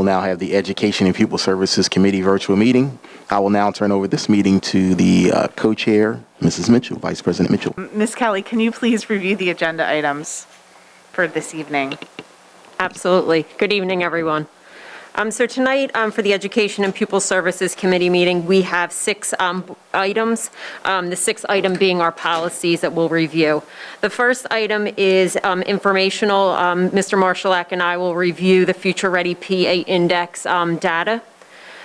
will now have the Education and Pupil Services Committee virtual meeting. I will now turn over this meeting to the co-chair, Mrs. Mitchell, Vice President Mitchell. Ms. Kelly, can you please review the agenda items for this evening? Absolutely. Good evening, everyone. So tonight, for the Education and Pupil Services Committee meeting, we have 6 items, the 6th item being our policies that we'll review. The first item is informational. Mr. Marshallak and I will review the Future Ready PA Index data.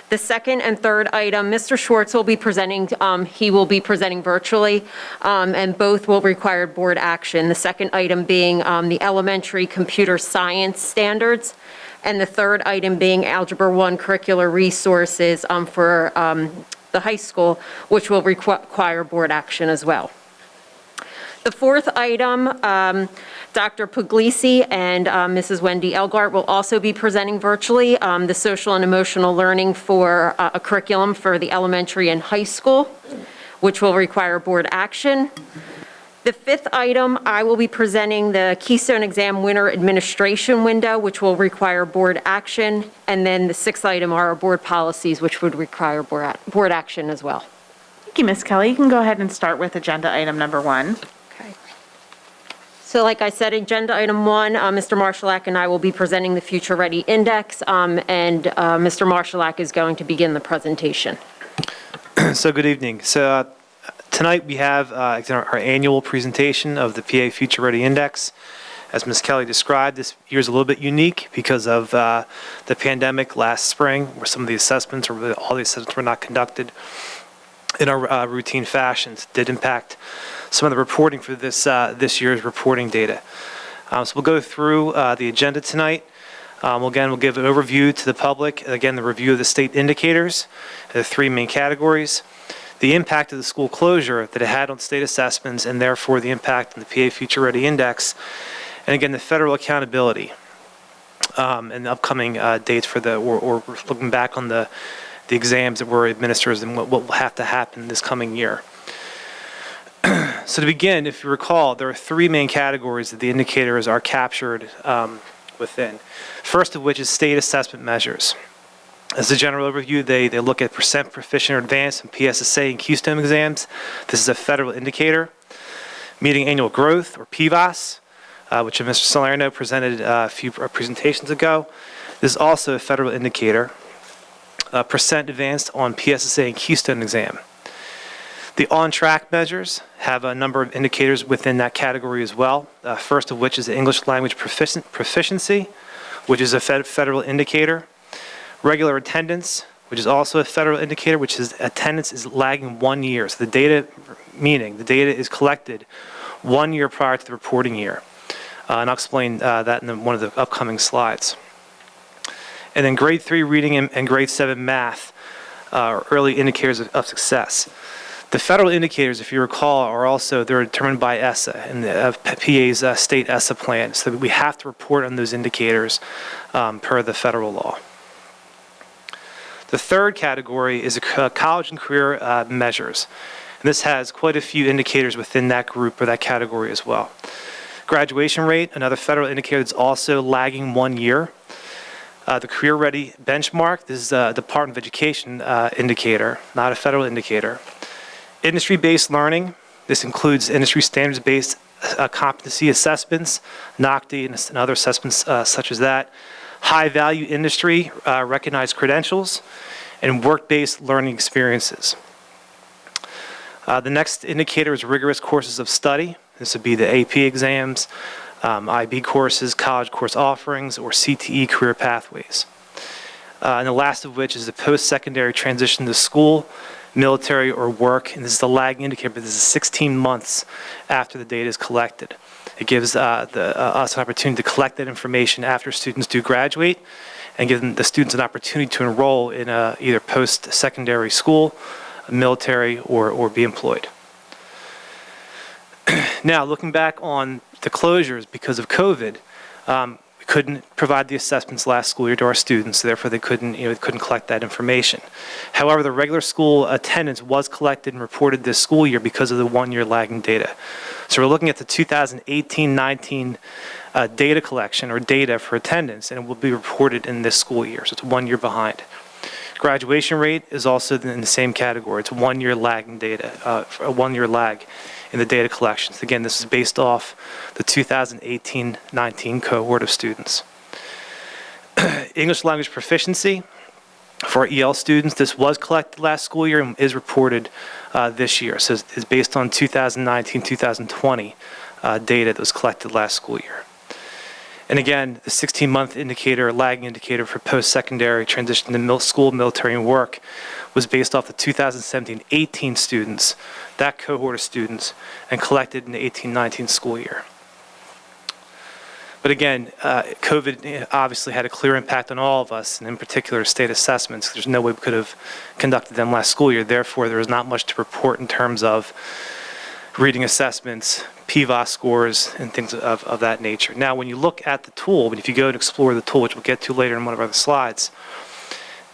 The second and third item, Mr. Schwartz will be presenting, he will be presenting virtually, and both will require board action. The second item being the elementary computer science standards, and the third item being Algebra 1 curricular resources for the high school, which will require board action as well. The fourth item, Dr. Puglisi and Mrs. Wendy Elgart will also be presenting virtually the social and emotional learning for a curriculum for the elementary and high school, which will require board action. The fifth item, I will be presenting the Keystone Exam Winner Administration window, which will require board action. And then the sixth item are our board policies, which would require board action as well. Thank you, Ms. Kelly. You can go ahead and start with agenda item number 1. Okay. So like I said, agenda item 1, Mr. Marshallak and I will be presenting the Future Ready Index, and Mr. Marshallak is going to begin the presentation. So good evening. So tonight we have our annual presentation of the PA Future Ready Index. As Ms. Kelly described, this year is a little bit unique because of the pandemic last spring, where some of the assessments, or really all the assessments, were not conducted in our routine fashions. It did impact some of the reporting for this year's reporting data. So we'll go through the agenda tonight. We'll give an overview to the public. Again, the review of the state indicators, the 3 main categories, the impact of the school closure that it had on state assessments, and therefore the impact on the PA Future Ready Index, and again, the federal accountability and the upcoming dates for or looking back on the exams that were administered and what will have to happen this coming year. So to begin, if you recall, there are 3 main categories that the indicators are captured within. First of which is state assessment measures. As a general overview, they look at percent proficient or advanced in PSSA and Keystone exams. This is a federal indicator. Median annual growth, or PVAS, which Mr. Salerno presented a few presentations ago. This is also a federal indicator. Percent advanced on PSSA and Keystone exam. The on-track measures have a number of indicators within that category as well. First of which is the English language proficiency, which is a federal indicator. Regular attendance, which is also a federal indicator, which is attendance is lagging 1 year. So the data, meaning the data is collected 1 year prior to the reporting year. And I'll explain that in one of the upcoming slides. And then grade 3 reading and grade 7 math are early indicators of success. The federal indicators, if you recall, are also, they're determined by ESSA and PA's state ESSA plan. So we have to report on those indicators per the federal law. The third category is college and career measures. And this has quite a few indicators within that group or that category as well. Graduation rate, another federal indicator that's also lagging 1 year. The Career Ready benchmark, this is a Department of Education indicator, not a federal indicator. Industry-based learning, this includes industry standards-based competency assessments, NOCTI, and other assessments such as that. High-value industry, recognized credentials, and work-based learning experiences. The next indicator is rigorous courses of study. This would be the AP exams, IB courses, college course offerings, or CTE career pathways. And the last of which is the post-secondary transition to school, military, or work. And this is the lagging indicator, but this is 16 months after the data is collected. It gives us an opportunity to collect that information after students do graduate and give the students an opportunity to enroll in either post-secondary school, military, or be employed. Now, looking back on the closures because of COVID, we couldn't provide the assessments last school year to our students, so therefore they couldn't collect that information. However, the regular school attendance was collected and reported this school year because of the one-year lagging data. So we're looking at the 2018-19 data collection or data for attendance, and it will be reported in this school year, so it's 1 year behind. Graduation rate is also in the same category. It's 1 year lagging data, a 1 year lag in the data collections. Again, this is based off the 2018-19 cohort of students. English language proficiency for our EL students, this was collected last school year and is reported this year. So it's based on 2019-2020 data that was collected last school year. And again, the 16-month indicator, lagging indicator for post-secondary transition to school, military, and work was based off the 2017-18 students, that cohort of students, and collected in the 18-19 school year. But again, COVID obviously had a clear impact on all of us, and in particular state assessments. There's no way we could have conducted them last school year. Therefore, there is not much to report in terms of reading assessments, PVOS scores, and things of that nature. Now, when you look at the tool, if you go and explore the tool, which we'll get to later in one of our slides,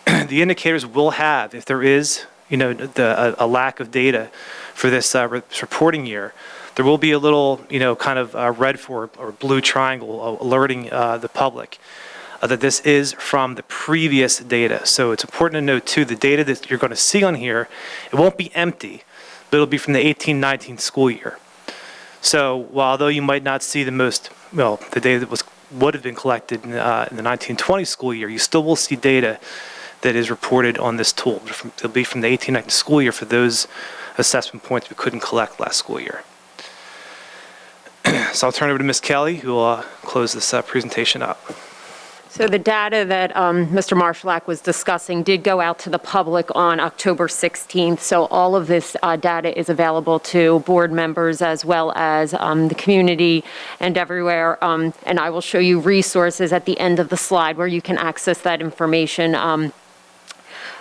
the indicators will have, if there is, a lack of data for this reporting year, there will be a little, kind of red or blue triangle alerting the public that this is from the previous data. So it's important to note, too, the data that you're going to see on here, it won't be empty, but it'll be from the 18-19 school year. So although you might not see the data that would have been collected in the 19-20 school year, you still will see data that is reported on this tool. It'll be from the 18-19 school year for those assessment points we couldn't collect last school year. So I'll turn it over to Ms. Kelly, who will close this presentation up. So the data that Mr. Marshalak was discussing did go out to the public on October 16th. So all of this data is available to board members as well as the community and everywhere. And I will show you resources at the end of the slide where you can access that information.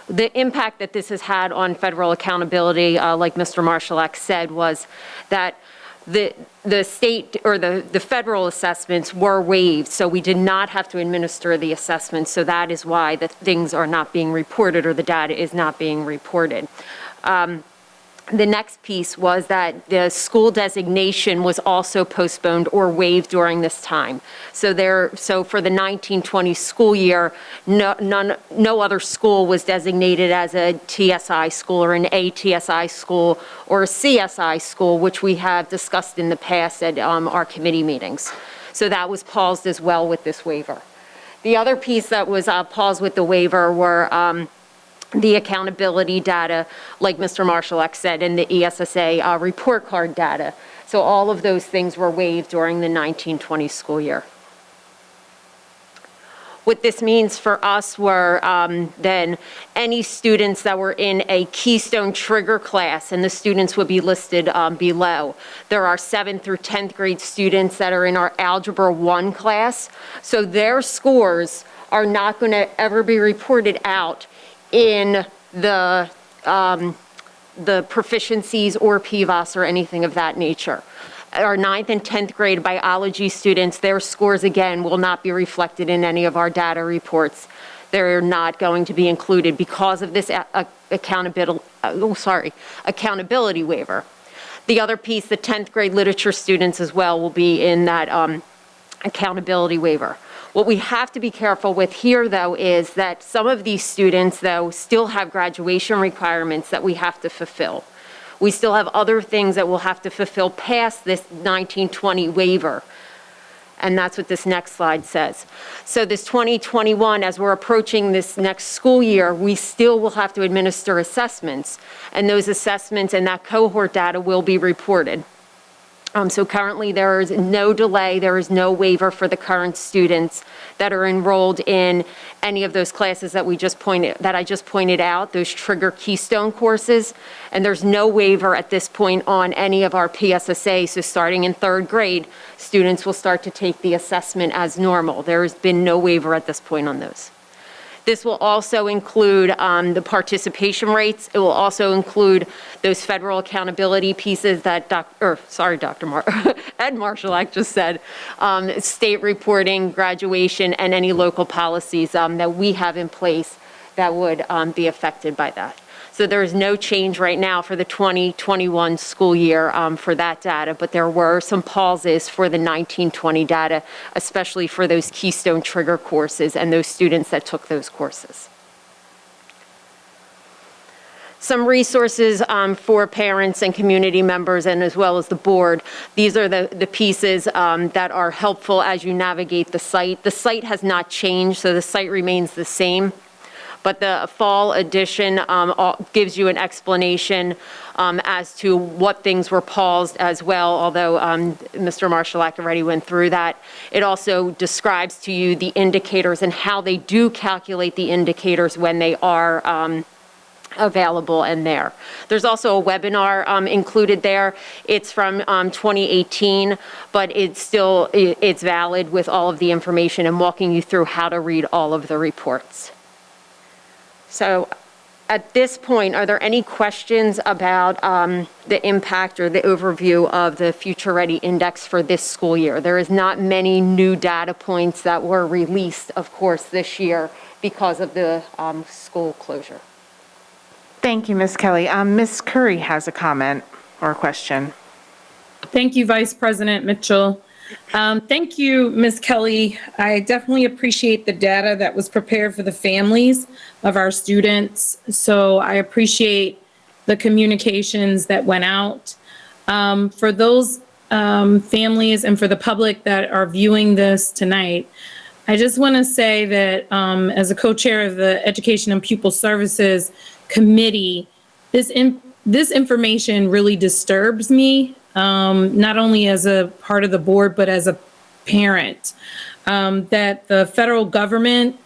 The impact that this has had on federal accountability, like Mr. Marshalak said, was that the state or the federal assessments were waived, so we did not have to administer the assessments. So that is why the things are not being reported or the data is not being reported. The next piece was that the school designation was also postponed or waived during this time. So for the 1920 school year, no other school was designated as a TSI school or an ATSI school or a CSI school, which we have discussed in the past at our committee meetings. So that was paused as well with this waiver. The other piece that was paused with the waiver were the accountability data, like Mr. Marshalak said, and the ESSA report card data. So all of those things were waived during the 1920 school year. What this means for us were then any students that were in a Keystone Trigger class, and the students would be listed below. There are 7th through 10th grade students that are in our Algebra 1 class, so their scores are not going to ever be reported out in the proficiencies or PVOS or anything of that nature. Our 9th and 10th grade biology students, their scores again will not be reflected in any of our data reports. They're not going to be included because of this accountability waiver. The other piece, the 10th grade literature students as well will be in that accountability waiver. What we have to be careful with here, though, is that some of these students, though, still have graduation requirements that we have to fulfill. We still have other things that we'll have to fulfill past this 1920 waiver. And that's what this next slide says. So this 2021, as we're approaching this next school year, we still will have to administer assessments. And those assessments and that cohort data will be reported. So currently there is no delay, there is no waiver for the current students that are enrolled in any of those classes that I just pointed out, those Trigger Keystone courses, and there's no waiver at this point on any of our PSSA. So starting in 3rd grade, students will start to take the assessment as normal. There has been no waiver at this point on those. This will also include the participation rates. It will also include those federal accountability pieces that Ed Marshallak just said, state reporting, graduation, and any local policies that we have in place that would be affected by that. So there is no change right now for the 2021 school year for that data, but there were some pauses for the 19-20 data, especially for those Keystone Trigger courses and those students that took those courses. Some resources for parents and community members and as well as the board. These are the pieces that are helpful as you navigate the site. The site has not changed, so the site remains the same. But the fall edition gives you an explanation as to what things were paused as well, although Mr. Marshallak already went through that. It also describes to you the indicators and how they do calculate the indicators when they are available and there. There's also a webinar included there. It's from 2018, but it's valid with all of the information and walking you through how to read all of the reports. So at this point, are there any questions about the impact or the overview of the Future Ready Index for this school year? There is not many new data points that were released, of course, this year because of the school closure. Thank you, Ms. Kelly. Ms. Curry has a comment or a question. Thank you, Vice President Mitchell. Thank you, Ms. Kelly. I definitely appreciate the data that was prepared for the families of our students. So I appreciate the communications that went out. For those families and for the public that are viewing this tonight, I just want to say that as a co-chair of the Education and Pupil Services Committee, this information really disturbs me. Not only as a part of the board, but as a parent, that the federal government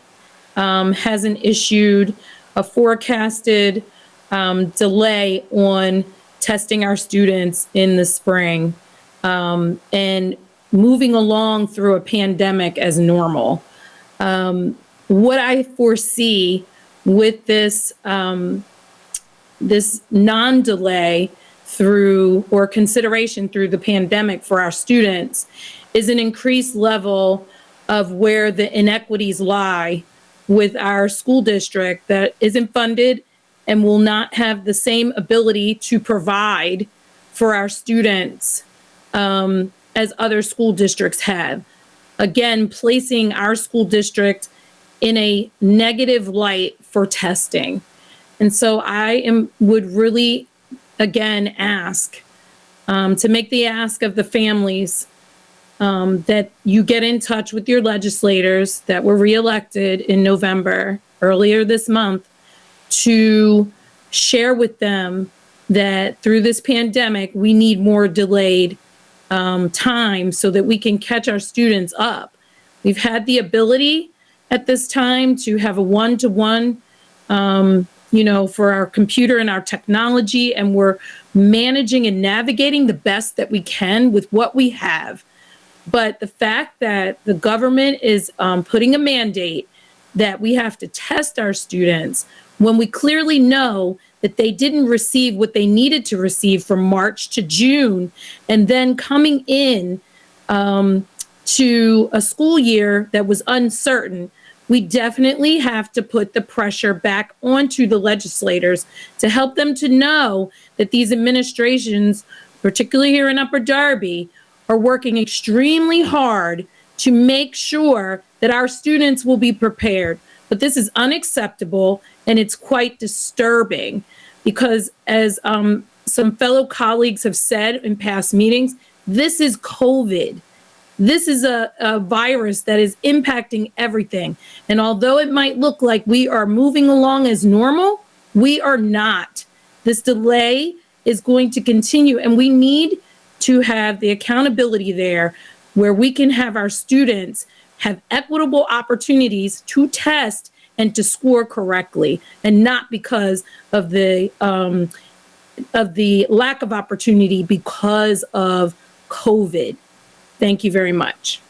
hasn't issued a forecasted delay on testing our students in the spring and moving along through a pandemic as normal. What I foresee with this, this non-delay through or consideration through the pandemic for our students is an increased level of where the inequities lie with our school district that isn't funded and will not have the same ability to provide for our students as other school districts have. Again, placing our school district in a negative light for testing. And so I would really again ask to make the ask of the families that you get in touch with your legislators that were reelected in November, earlier this month, to share with them that through this pandemic, we need more delayed time so that we can catch our students up. We've had the ability at this time to have a one-to-one for our computer and our technology, and we're managing and navigating the best that we can with what we have. But the fact that the government is putting a mandate that we have to test our students when we clearly know that they didn't receive what they needed to receive from March to June, and then coming in to a school year that was uncertain, we definitely have to put the pressure back onto the legislators to help them to know that these administrations, particularly here in Upper Darby, are working extremely hard to make sure that our students will be prepared. But this is unacceptable, and it's quite disturbing because, as some fellow colleagues have said in past meetings, this is COVID. This is a virus that is impacting everything. And although it might look like we are moving along as normal, we are not. This delay is going to continue, and we need to have the accountability there where we can have our students have equitable opportunities to test and to score correctly, and not because of the lack of opportunity because of COVID. Thank you very much.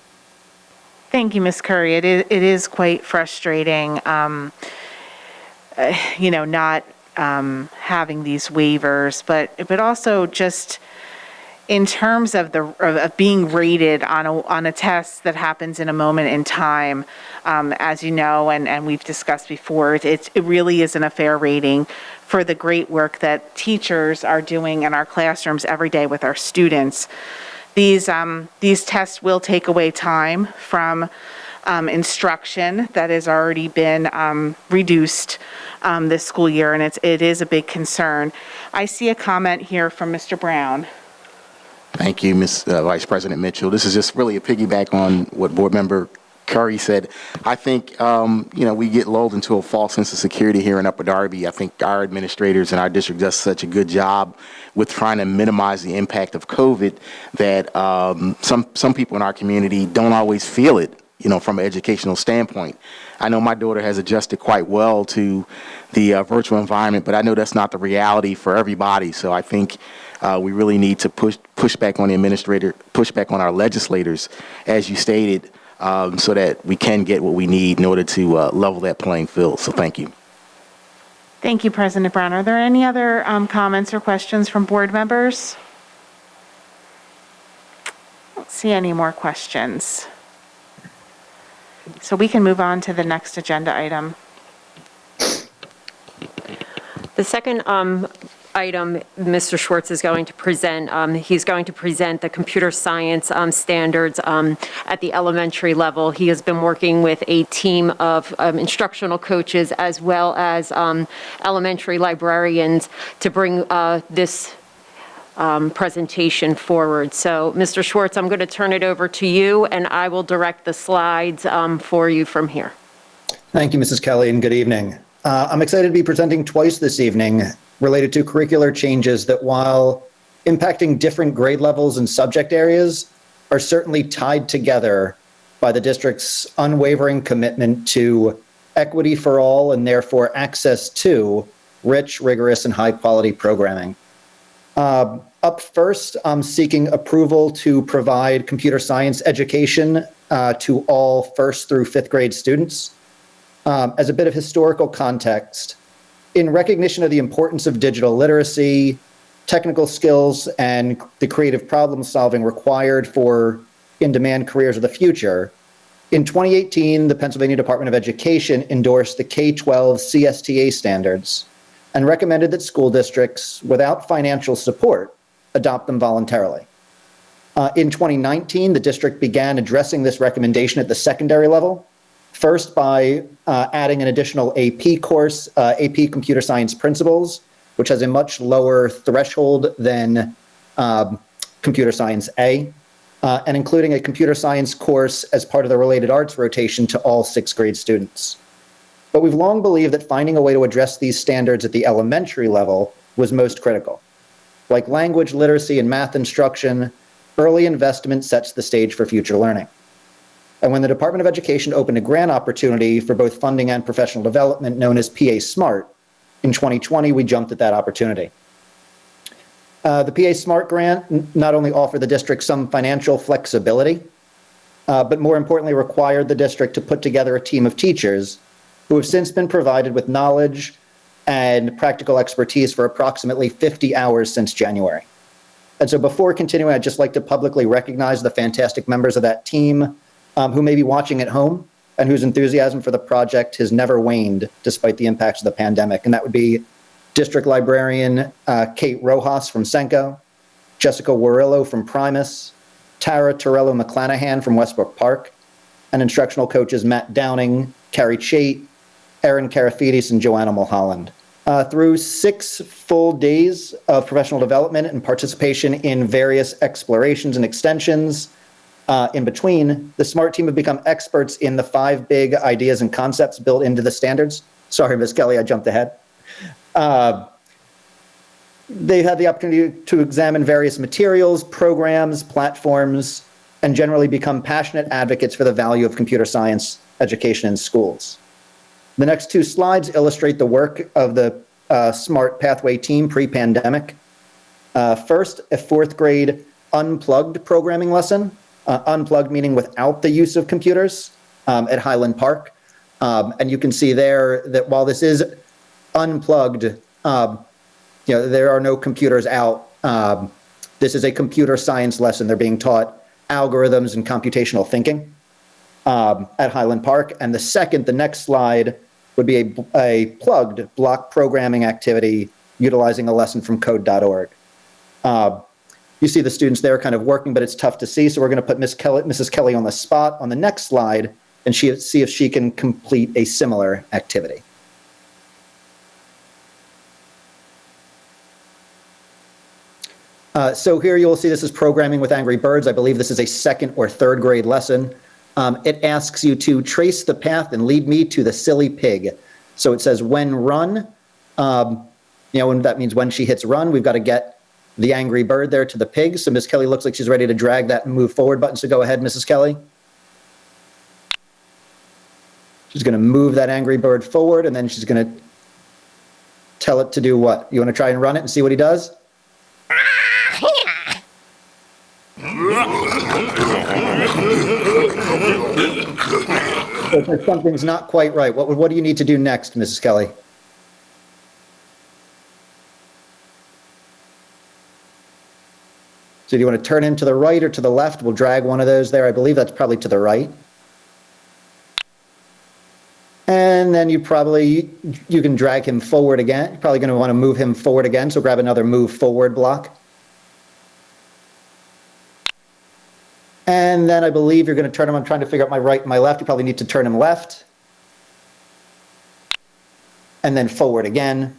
Thank you, Ms. Curry. It is quite frustrating, not having these waivers, but also just in terms of of being rated on a test that happens in a moment in time, as you know, and we've discussed before, it really isn't a fair rating for the great work that teachers are doing in our classrooms every day with our students. These tests will take away time from instruction that has already been reduced this school year, and it is a big concern. I see a comment here from Mr. Brown. Thank you, Ms. Vice President Mitchell. This is just really a piggyback on what Board Member Curry said. I think, we get lulled into a false sense of security here in Upper Darby. I think our administrators and our district does such a good job with trying to minimize the impact of COVID that some people in our community don't always feel it, from an educational standpoint. I know my daughter has adjusted quite well to the virtual environment, but I know that's not the reality for everybody. So I think we really need to push back on the administrator, push back on our legislators, as you stated, so that we can get what we need in order to level that playing field. So thank you. Thank you, President Brown. Are there any other comments or questions from board members? I don't see any more questions. So we can move on to the next agenda item. The second item Mr. Schwartz is going to present, he's going to present the computer science standards at the elementary level. He has been working with a team of instructional coaches as well as elementary librarians to bring this presentation forward. So, Mr. Schwartz, I'm going to turn it over to you, and I will direct the slides for you from here. Thank you, Mrs. Kelly, and good evening. I'm excited to be presenting twice this evening related to curricular changes that, while impacting different grade levels and subject areas, are certainly tied together by the district's unwavering commitment to equity for all and therefore access to rich, rigorous, and high-quality programming. Up first, I'm seeking approval to provide computer science education to all first through fifth grade students. As a bit of historical context, in recognition of the importance of digital literacy, technical skills, and the creative problem solving required for in-demand careers of the future, in 2018, the Pennsylvania Department of Education endorsed the K-12 CSTA standards and recommended that school districts, without financial support, adopt them voluntarily. In 2019, the district began addressing this recommendation at the secondary level, first by adding an additional AP course, AP Computer Science Principles, which has a much lower threshold than Computer Science A, and including a computer science course as part of the related arts rotation to all sixth grade students. But we've long believed that finding a way to address these standards at the elementary level was most critical. Like language literacy and math instruction, early investment sets the stage for future learning. And when the Department of Education opened a grant opportunity for both funding and professional development known as PA SMART, in 2020, we jumped at that opportunity. The PA SMART grant not only offered the district some financial flexibility, but more importantly required the district to put together a team of teachers who have since been provided with knowledge and practical expertise for approximately 50 hours since January. And so before continuing, I'd just like to publicly recognize the fantastic members of that team who may be watching at home and whose enthusiasm for the project has never waned despite the impacts of the pandemic. And that would be District Librarian Kate Rojas from Senko, Jessica Warillo from Primus, Tara Torello McClanahan from Westbrook Park, and instructional coaches Matt Downing, Carrie Chait, Erin Karafides, and Joanna Mulholland. Through 6 full days of professional development and participation in various explorations and extensions, in between, the SMART team have become experts in the 5 big ideas and concepts built into the standards. Sorry, Ms. Kelly, I jumped ahead. They had the opportunity to examine various materials, programs, platforms, and generally become passionate advocates for the value of computer science education in schools. The next 2 slides illustrate the work of the SMART Pathway team pre-pandemic. First, a 4th grade unplugged programming lesson unplugged meaning without the use of computers at Highland Park. And you can see there that while this is unplugged, there are no computers out. This is a computer science lesson. They're being taught algorithms and computational thinking at Highland Park. And the next slide would be a plugged block programming activity utilizing a lesson from code.org. You see the students there kind of working, but it's tough to see. So we're going to put Mrs. Kelly on the spot on the next slide and see if she can complete a similar activity. So here you'll see this is programming with Angry Birds. I believe this is a 2nd or 3rd grade lesson. It asks you to trace the path and lead me to the silly pig. So it says when run, and that means when she hits run, we've got to get the Angry Bird there to the pig. So Ms. Kelly looks like she's ready to drag that and move forward button. So go ahead, Mrs. Kelly. She's going to move that Angry Bird forward, and then she's going to tell it to do what? You want to try and run it and see what he does? If something's not quite right, what do you need to do next, Mrs. Kelly? So do you want to turn in to the right or to the left? We'll drag one of those there. I believe that's probably to the right. And then you can drag him forward again. You're probably going to want to move him forward again. So grab another move forward block. And then I believe you're going to turn him. I'm trying to figure out my right and my left. You probably need to turn him left. And then forward again.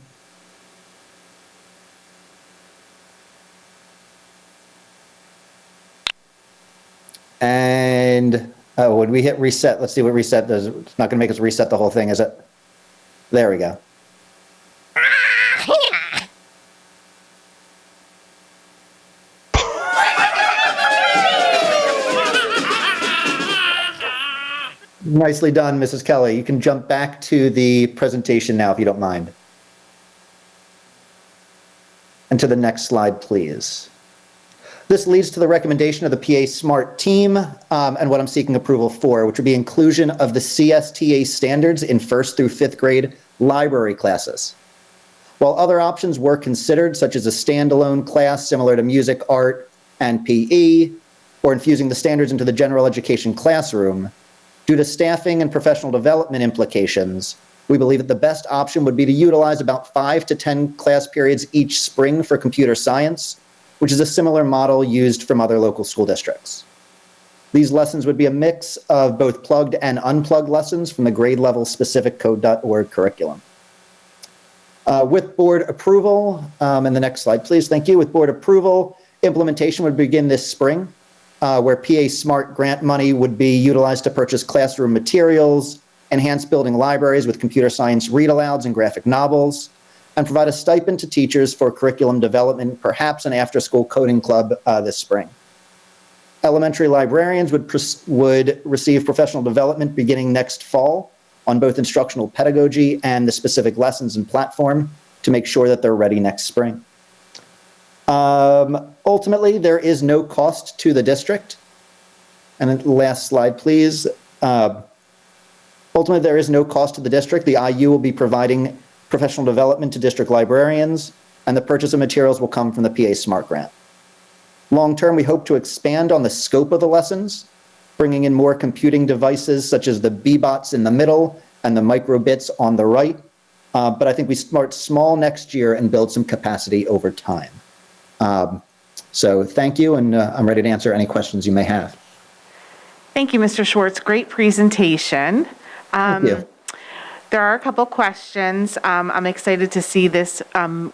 And when we hit reset, let's see what reset does. It's not going to make us reset the whole thing, is it? There we go. Nicely done, Mrs. Kelly. You can jump back to the presentation now if you don't mind. And to the next slide, please. This leads to the recommendation of the PA SMART team and what I'm seeking approval for, which would be inclusion of the CSTA standards in 1st through 5th grade library classes. While other options were considered, such as a standalone class similar to music, art, and PE, or infusing the standards into the general education classroom, due to staffing and professional development implications, we believe that the best option would be to utilize about 5 to 10 class periods each spring for computer science, which is a similar model used from other local school districts. These lessons would be a mix of both plugged and unplugged lessons from the grade level specific code.org curriculum. With board approval, and the next slide, please, thank you. With board approval, implementation would begin this spring, where PA SMART grant money would be utilized to purchase classroom materials, enhance building libraries with computer science read-alouds and graphic novels, and provide a stipend to teachers for curriculum development, perhaps an after-school coding club this spring. Elementary librarians would receive professional development beginning next fall on both instructional pedagogy and the specific lessons and platform to make sure that they're ready next spring. Ultimately, there is no cost to the district. And then last slide, please. Ultimately, there is no cost to the district. The IU will be providing professional development to district librarians, and the purchase of materials will come from the PA SMART grant. Long term, we hope to expand on the scope of the lessons, bringing in more computing devices such as the B-bots in the middle and the microbits on the right. But I think we start small next year and build some capacity over time. So thank you, and I'm ready to answer any questions you may have. Thank you, Mr. Schwartz. Great presentation. Thank you. There are a couple questions. I'm excited to see this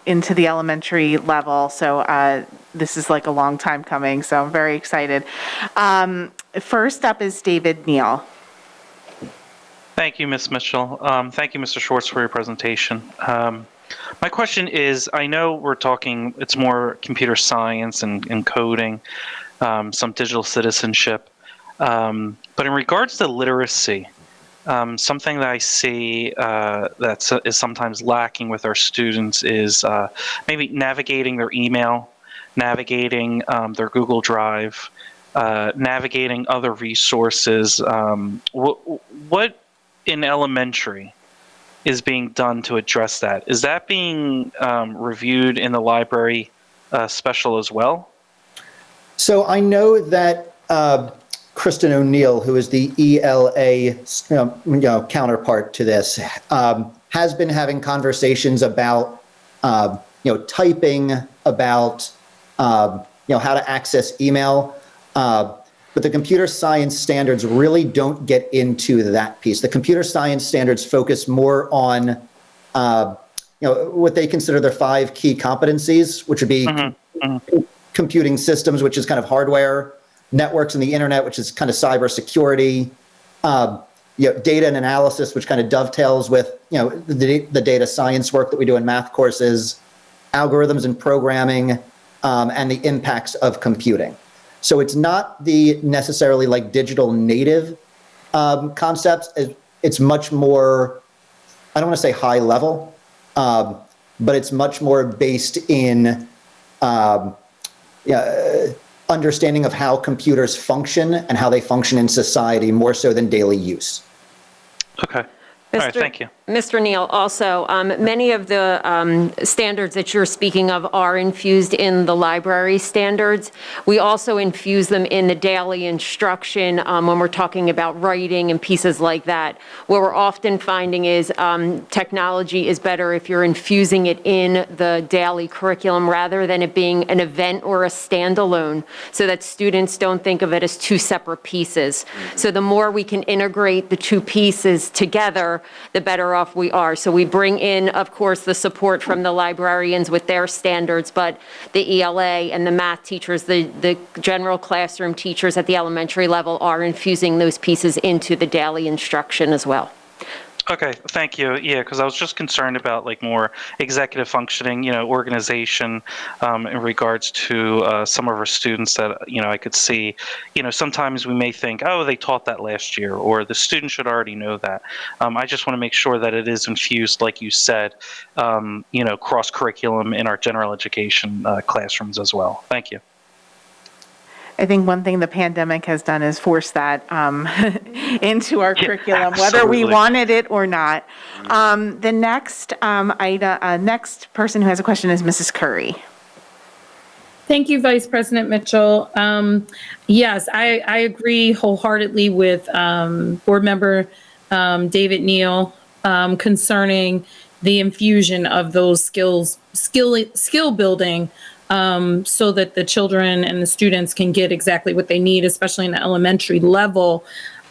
into the elementary level. So this is like a long time coming, so I'm very excited. First up is David Neal. Thank you, Ms. Mitchell. Thank you, Mr. Schwartz, for your presentation. My question is, I know we're talking, it's more computer science and coding, some digital citizenship, but in regards to literacy, something that I see that is sometimes lacking with our students is maybe navigating their email, navigating their Google Drive, navigating other resources. What in elementary is being done to address that? Is that being reviewed in the library special as well? So I know that Kristen O'Neill, who is the ELA counterpart to this, has been having conversations about typing, about how to access email. But the computer science standards really don't get into that piece. The computer science standards focus more on what they consider their 5 key competencies, which would be computing systems, which is kind of hardware, networks and the internet, which is kind of cybersecurity, data and analysis, which kind of dovetails with the data science work that we do in math courses, algorithms and programming, and the impacts of computing. So it's not the necessarily like digital native concepts. It's much more, I don't want to say high level, but it's much more based in understanding of how computers function and how they function in society more so than daily use. Okay. All right, thank you. Mr. Neal, also, many of the standards that you're speaking of are infused in the library standards. We also infuse them in the daily instruction when we're talking about writing and pieces like that. What we're often finding is technology is better if you're infusing it in the daily curriculum rather than it being an event or a standalone, so that students don't think of it as 2 separate pieces. So the more we can integrate the 2 pieces together, the better off we are. So we bring in, of course, the support from the librarians with their standards, but the ELA and the math teachers, the general classroom teachers at the elementary level are infusing those pieces into the daily instruction as well. Okay, thank you. Yeah, because I was just concerned about like more executive functioning, organization in regards to some of our students that, I could see, sometimes we may think, oh, they taught that last year, or the student should already know that. I just want to make sure that it is infused, like you said, cross-curriculum in our general education classrooms as well. Thank you. I think one thing the pandemic has done is force that into our curriculum, whether we wanted it or not. The next next person who has a question is Mrs. Curry. Thank you, Vice President Mitchell. Yes, I agree wholeheartedly with Board Member David Neal concerning the infusion of those skill building so that the children and the students can get exactly what they need, especially in the elementary level.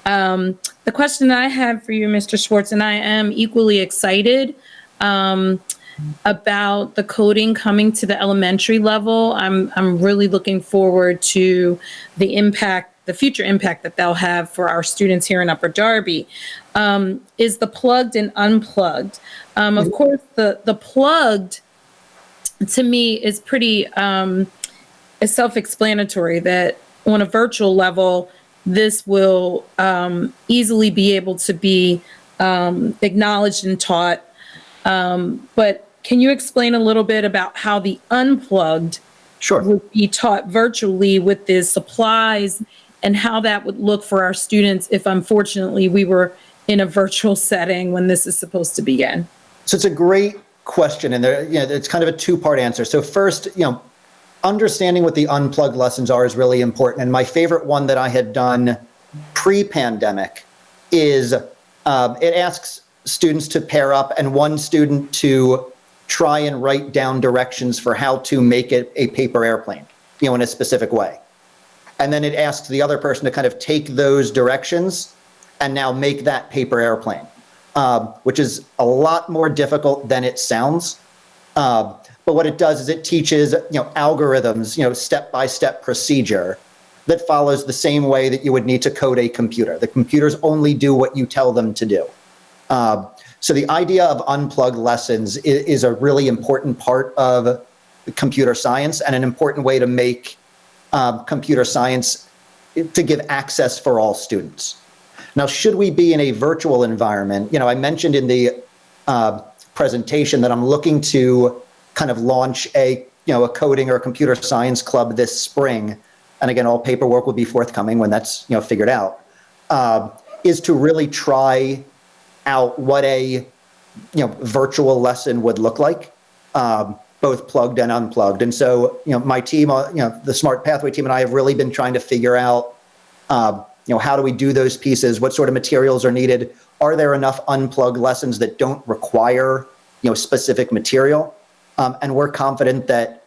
The question that I have for you, Mr. Schwartz, and I am equally excited about the coding coming to the elementary level. I'm really looking forward to the future impact that they'll have for our students here in Upper Darby. Is the plugged and unplugged? Of course, the plugged, to me, is pretty self-explanatory that on a virtual level, this will easily be able to be acknowledged and taught. But can you explain a little bit about how the unplugged would be taught virtually with the supplies and how that would look for our students if, unfortunately, we were in a virtual setting when this is supposed to begin? So it's a great question, and it's kind of a 2-part answer. So first, understanding what the unplugged lessons are is really important. And my favorite one that I had done pre-pandemic is it asks students to pair up and one student to try and write down directions for how to make it a paper airplane, in a specific way. And then it asks the other person to kind of take those directions and now make that paper airplane, which is a lot more difficult than it sounds. But what it does is it teaches, algorithms, step-by-step procedure that follows the same way that you would need to code a computer. The computers only do what you tell them to do. So the idea of unplugged lessons is a really important part of computer science and an important way to make computer science to give access for all students. Now, should we be in a virtual environment? I mentioned in the presentation that I'm looking to kind of launch a coding or computer science club this spring and again, all paperwork will be forthcoming when that's figured out, is to really try out what a virtual lesson would look like, both plugged and unplugged. And so my team, the Smart Pathway team and I have really been trying to figure out how do we do those pieces? What sort of materials are needed? Are there enough unplugged lessons that don't require specific material? And we're confident that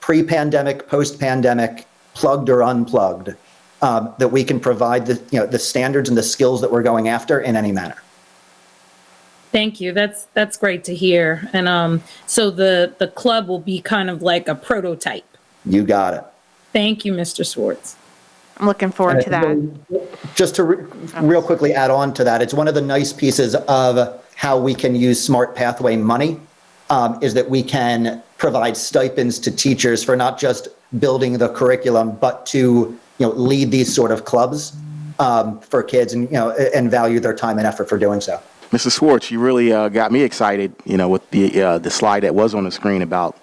pre-pandemic, post-pandemic, plugged or unplugged, that we can provide the standards and the skills that we're going after in any manner. Thank you. That's great to hear. And so the club will be kind of like a prototype. You got it. Thank you, Mr. Schwartz. I'm looking forward to that. Just to real quickly add on to that, it's one of the nice pieces of how we can use Smart Pathway money, is that we can provide stipends to teachers for not just building the curriculum, but to lead these sort of clubs for kids, and value their time and effort for doing so. Mr. Schwartz, you really got me excited, with the slide that was on the screen about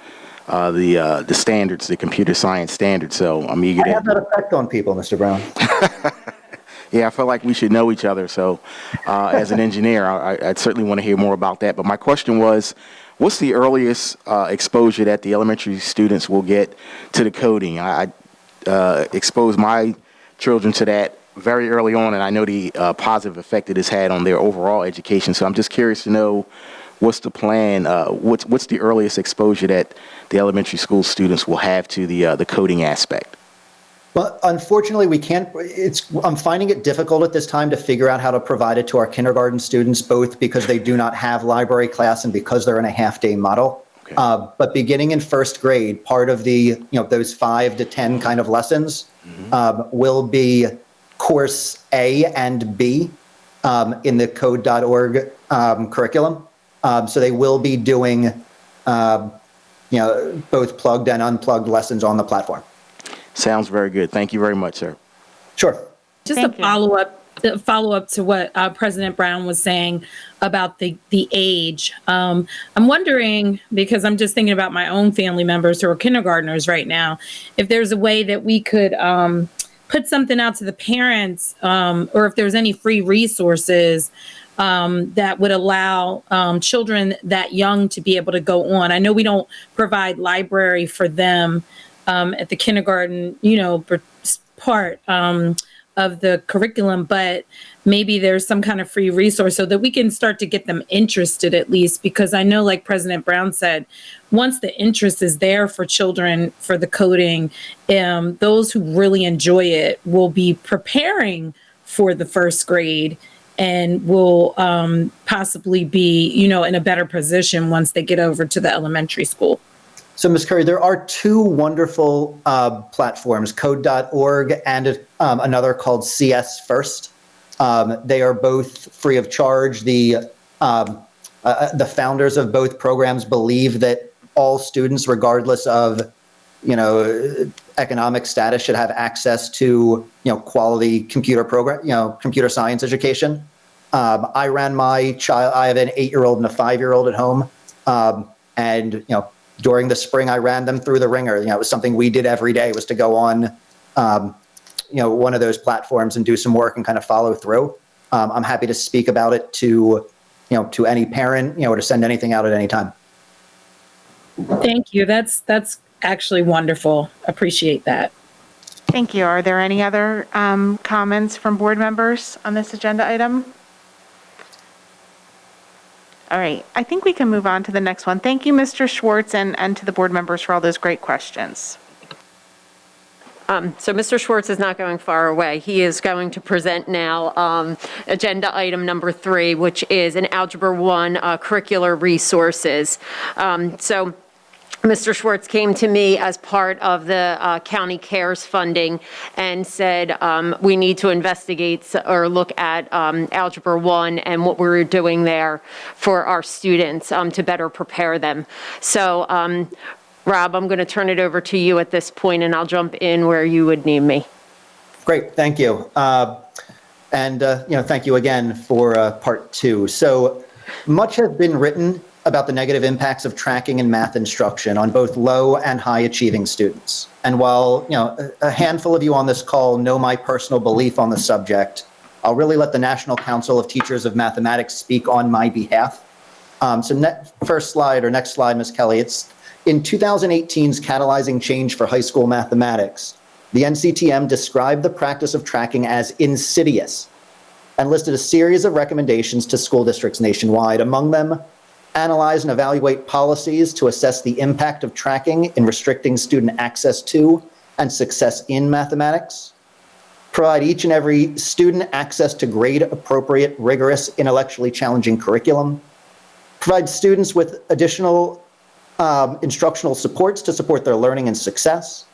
the standards, the computer science standards. So I'm eager I have that effect on people, Mr. Brown. Yeah, I feel like we should know each other. So as an engineer, I'd certainly want to hear more about that. But my question was, what's the earliest exposure that the elementary students will get to the coding? I exposed my children to that very early on, and I know the positive effect it has had on their overall education. So I'm just curious to know, what's the plan? What's the earliest exposure that the elementary school students will have to the coding aspect? Well, unfortunately, we can't. I'm finding it difficult at this time to figure out how to provide it to our kindergarten students, both because they do not have library class and because they're in a half-day model. Okay. But beginning in first grade, part of the those 5 to 10 kind of lessons will be course A and B in the code.org curriculum. So they will be doing both plugged and unplugged lessons on the platform. Sounds very good. Thank you very much, sir. Sure. Just a follow up to what President Brown was saying about the age. I'm wondering, because I'm just thinking about my own family members who are kindergartners right now, if there's a way that we could put something out to the parents, or if there's any free resources that would allow children that young to be able to go on. I know we don't provide library for them at the kindergarten, part of the curriculum, but maybe there's some kind of free resource so that we can start to get them interested at least, because I know, like President Brown said, once the interest is there for children for the coding, those who really enjoy it will be preparing for the first grade and will possibly be, in a better position once they get over to the elementary school. So, Ms. Curry, there are 2 wonderful platforms, code.org and another called CS First. They are both free of charge. The founders of both programs believe that all students, regardless of, economic status, should have access to, quality computer science education. I ran my child. I have an 8-year-old and a 5-year-old at home, and during the spring, I ran them through the ringer. It was something we did every day, was to go on, one of those platforms and do some work and kind of follow through. I'm happy to speak about it to any parent, or to send anything out at any time. Thank you. That's actually wonderful. Appreciate that. Thank you. Are there any other comments from board members on this agenda item? All right, I think we can move on to the next one. Thank you, Mr. Schwartz, and to the board members for all those great questions. So Mr. Schwartz is not going far away. He is going to present now agenda item number 3, which is an Algebra 1 curricular resources. So Mr. Schwartz came to me as part of the county CARES funding and said we need to investigate or look at Algebra 1 and what we're doing there for our students to better prepare them. So Rob, I'm going to turn it over to you at this point, and I'll jump in where you would need me. Great, thank you. And thank you again for part 2. So much has been written about the negative impacts of tracking in math instruction on both low and high achieving students. And while, a handful of you on this call know my personal belief on the subject, I'll really let the National Council of Teachers of Mathematics speak on my behalf. First slide, or next slide, Ms. Kelly. It's in 2018's Catalyzing Change for High School Mathematics. The NCTM described the practice of tracking as insidious and listed a series of recommendations to school districts nationwide. Among them, analyze and evaluate policies to assess the impact of tracking in restricting student access to and success in mathematics. Provide each and every student access to grade-appropriate, rigorous, intellectually challenging curriculum. Provide students with additional instructional supports to support their learning and success.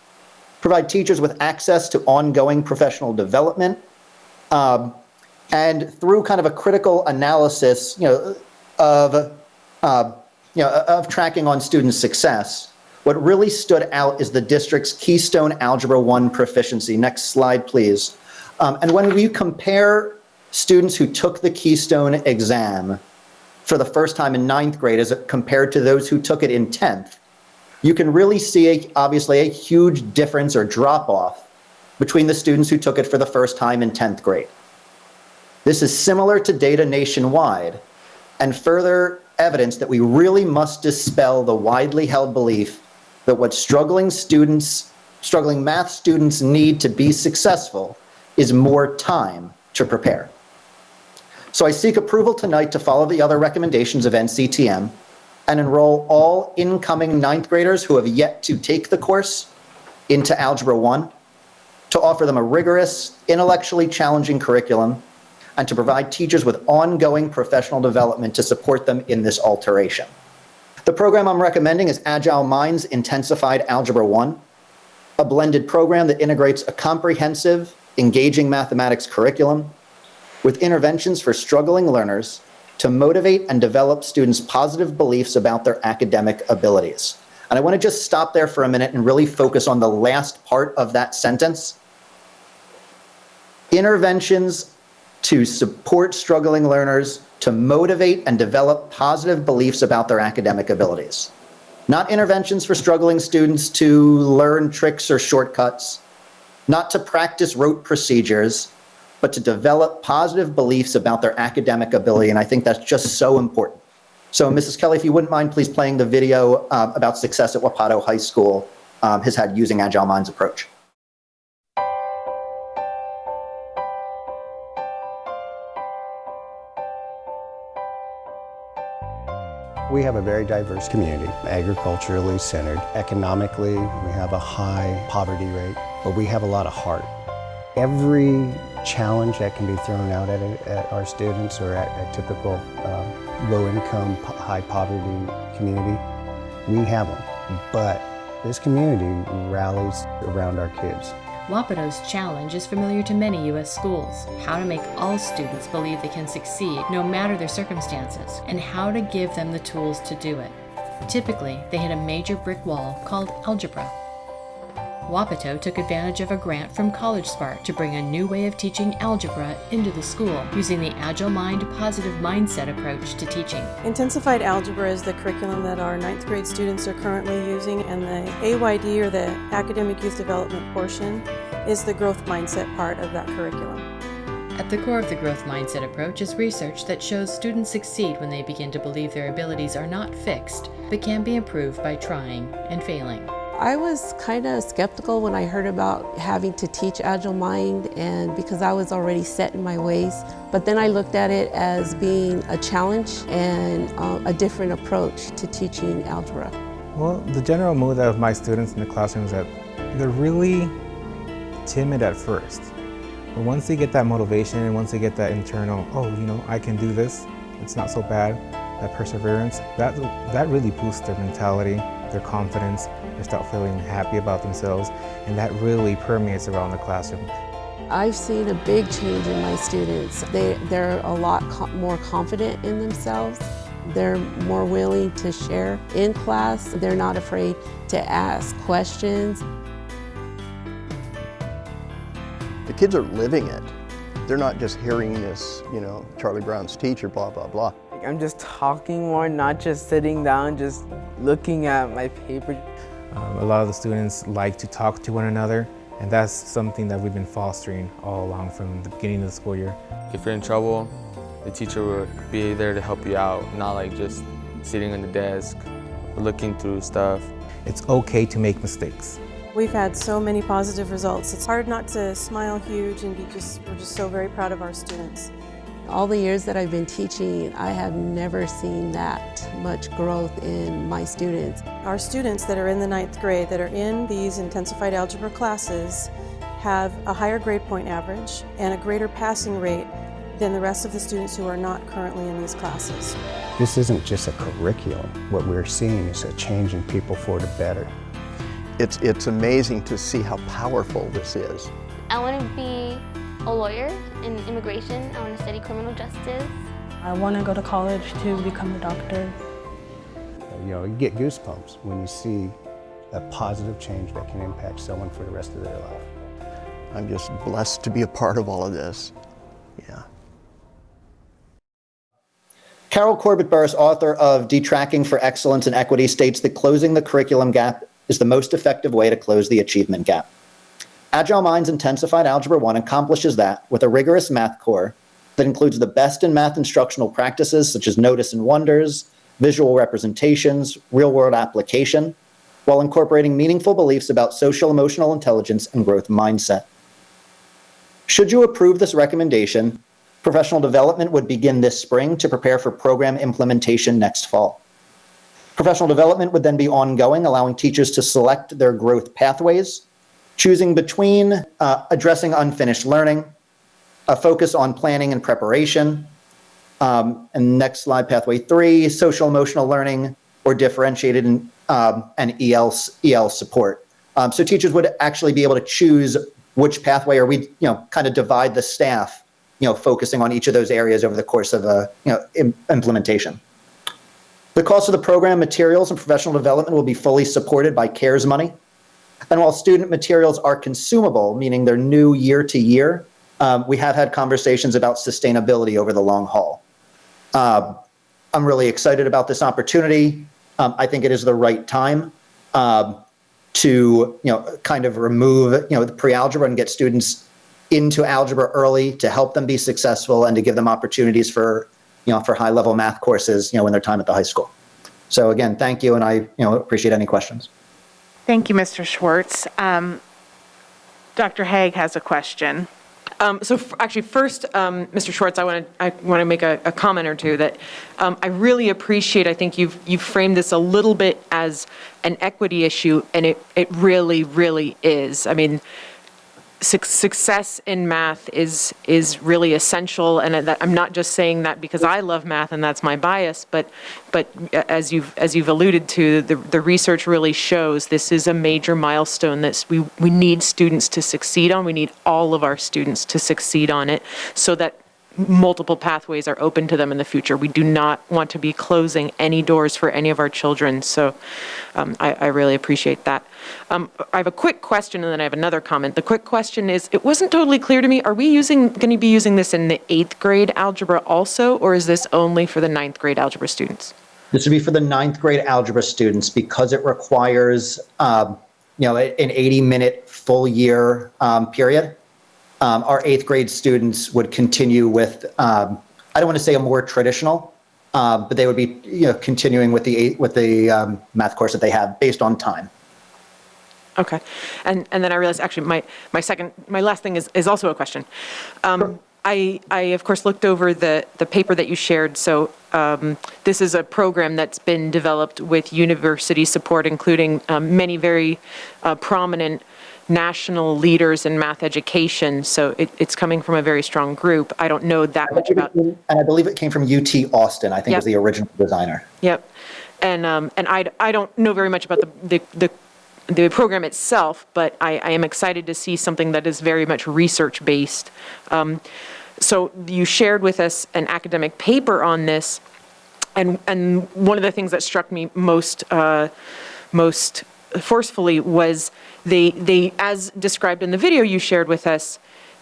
Provide teachers with access to ongoing professional development. And through kind of a critical analysis, of tracking on student success, what really stood out is the district's Keystone Algebra 1 proficiency. Next slide, please. And when we compare students who took the Keystone exam for the first time in 9th grade as compared to those who took it in 10th, you can really see, obviously, a huge difference or drop-off between the students who took it for the first time in 10th grade. This is similar to data nationwide, and further evidence that we really must dispel the widely held belief that what struggling math students need to be successful is more time to prepare. So I seek approval tonight to follow the other recommendations of NCTM and enroll all incoming 9th graders who have yet to take the course into Algebra 1, to offer them a rigorous, intellectually challenging curriculum, and to provide teachers with ongoing professional development to support them in this alteration. The program I'm recommending is Agile Minds Intensified Algebra 1, a blended program that integrates a comprehensive, engaging mathematics curriculum with interventions for struggling learners to motivate and develop students' positive beliefs about their academic abilities. And I want to just stop there for a minute and really focus on the last part of that sentence. Interventions to support struggling learners to motivate and develop positive beliefs about their academic abilities. Not interventions for struggling students to learn tricks or shortcuts, not to practice rote procedures, but to develop positive beliefs about their academic ability. And I think that's just so important. So Mrs. Kelly, if you wouldn't mind, please playing the video about success at Wapato High School has had using Agile Minds approach. We have a very diverse community, agriculturally centered. Economically, we have a high poverty rate, but we have a lot of heart. Every challenge that can be thrown out at our students or at a typical low-income, high-poverty community, we have them. But this community rallies around our kids. Wapato's challenge is familiar to many U.S. schools: how to make all students believe they can succeed no matter their circumstances, and how to give them the tools to do it. Typically, they hit a major brick wall called algebra. Wapato took advantage of a grant from College Spark to bring a new way of teaching algebra into the school, using the Agile Mind Positive Mindset approach to teaching. Intensified Algebra is the curriculum that our 9th grade students are currently using, and the AYD, or the Academic Youth Development portion, is the growth mindset part of that curriculum. At the core of the growth mindset approach is research that shows students succeed when they begin to believe their abilities are not fixed, but can be improved by trying and failing. I was kind of skeptical when I heard about having to teach Agile Mind, and because I was already set in my ways. But then I looked at it as being a challenge and a different approach to teaching algebra. Well, the general mood of my students in the classroom is that they're really timid at first. But once they get that motivation and once they get that internal, I can do this, it's not so bad, that perseverance, that really boosts their mentality, their confidence. They start feeling happy about themselves, and that really permeates around the classroom. I've seen a big change in my students. They're a lot more confident in themselves. They're more willing to share in class. They're not afraid to ask questions. The kids are living it. They're not just hearing this, Charlie Brown's teacher, blah, blah, blah. I'm just talking more, not just sitting down, just looking at my paper. A lot of the students like to talk to one another, and that's something that we've been fostering all along from the beginning of the school year. If you're in trouble, the teacher will be there to help you out, not like just sitting on the desk or looking through stuff. It's okay to make mistakes. We've had so many positive results. It's hard not to smile huge and we're just so very proud of our students. All the years that I've been teaching, I have never seen that much growth in my students. Our students that are in the 9th grade, that are in these intensified algebra classes, have a higher grade point average and a greater passing rate than the rest of the students who are not currently in these classes. This isn't just a curriculum. What we're seeing is a change in people for the better. It's amazing to see how powerful this is. I want to be a lawyer in immigration. I want to study criminal justice. I want to go to college to become a doctor. You know, you get goosebumps when you see a positive change that can impact someone for the rest of their life. I'm just blessed to be a part of all of this. Yeah. Carol Corbett-Burris, author of Detracking for Excellence and Equity, states that closing the curriculum gap is the most effective way to close the achievement gap. Agile Minds Intensified Algebra 1 accomplishes that with a rigorous math core that includes the best in math instructional practices such as notice and wonders, visual representations, real-world application, while incorporating meaningful beliefs about social emotional intelligence and growth mindset. Should you approve this recommendation, professional development would begin this spring to prepare for program implementation next fall. Professional development would then be ongoing, allowing teachers to select their growth pathways, choosing between addressing unfinished learning, a focus on planning and preparation, and next slide, pathway 3, social emotional learning, or differentiated and EL support. So teachers would actually be able to choose which pathway, or we kind of divide the staff, focusing on each of those areas over the course of a implementation. The cost of the program materials and professional development will be fully supported by CARES money. And while student materials are consumable, meaning they're new year to year, we have had conversations about sustainability over the long haul. I'm really excited about this opportunity. I think it is the right time to kind of remove the pre-algebra and get students into algebra early to help them be successful and to give them opportunities for high-level math courses when they're time at the high school. So again, thank you, and I appreciate any questions. Thank you, Mr. Schwartz. Dr. Haig has a question. Actually, first, Mr. Schwartz, I want to make a comment or two that I really appreciate. I think you've framed this a little bit as an equity issue, and it really, really is. I mean, success in math is really essential, and I'm not just saying that because I love math and that's my bias, but as you've alluded to, the research really shows this is a major milestone that we need students to succeed on. We need all of our students to succeed on it so that multiple pathways are open to them in the future. We do not want to be closing any doors for any of our children, so I really appreciate that. I have a quick question and then I have another comment. The quick question is, it wasn't totally clear to me, are we going to be using this in the 8th grade algebra also, or is this only for the 9th grade algebra students? This would be for the 9th grade algebra students because it requires an 80-minute full year period. Our 8th grade students would continue with, I don't want to say a more traditional, but they would be continuing with the math course that they have based on time. Okay, and then I realized actually my last thing is also a question. Sure. I of course looked over the paper that you shared. So this is a program that's been developed with university support, including many very prominent national leaders in math education. So it's coming from a very strong group. I don't know that much about. And I believe it came from UT Austin. I think was the original designer. Yep, and I don't know very much about the program itself, but I am excited to see something that is very much research based. So you shared with us an academic paper on this, and one of the things that struck me most forcefully was they, as described in the video you shared with us,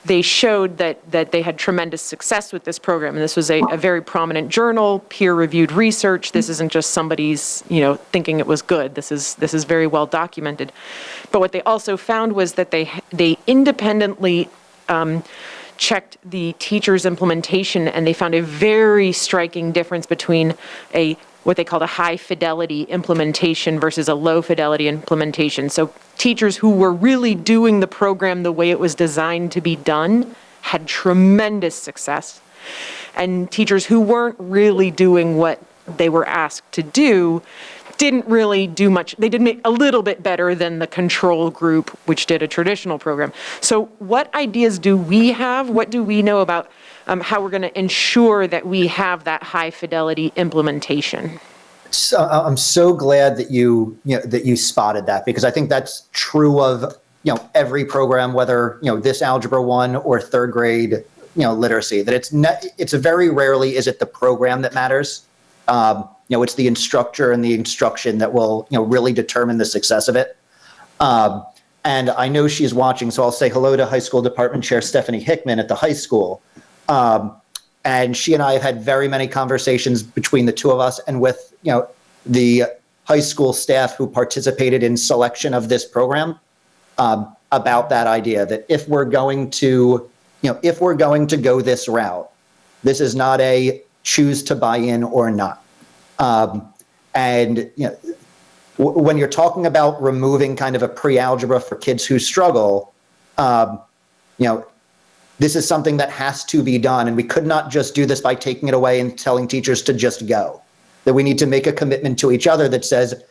they showed that they had tremendous success with this program. And this was a very prominent journal, peer-reviewed research. This isn't just somebody's, thinking it was good. This is very well documented. But what they also found was that they independently checked the teacher's implementation, and they found a very striking difference between what they called a high fidelity implementation versus a low fidelity implementation. So teachers who were really doing the program the way it was designed to be done had tremendous success. And teachers who weren't really doing what they were asked to do didn't really do much. They did make a little bit better than the control group, which did a traditional program. So what ideas do we have? What do we know about how we're going to ensure that we have that high fidelity implementation? So, I'm so glad that you spotted that, because I think that's true of every program, whether this Algebra 1 or third grade literacy. That it's very rarely is it the program that matters. It's the instructor and the instruction that will really determine the success of it. And I know she's watching, so I'll say hello to High School Department Chair Stephanie Hickman at the high school. And she and I have had very many conversations between the two of us and with the high school staff who participated in selection of this program about that idea that if we're going to go this route, this is not a choose to buy in or not. And when you're talking about removing kind of a pre-algebra for kids who struggle, this is something that has to be done, and we could not just do this by taking it away and telling teachers to just go. That we need to make a commitment to each other that says,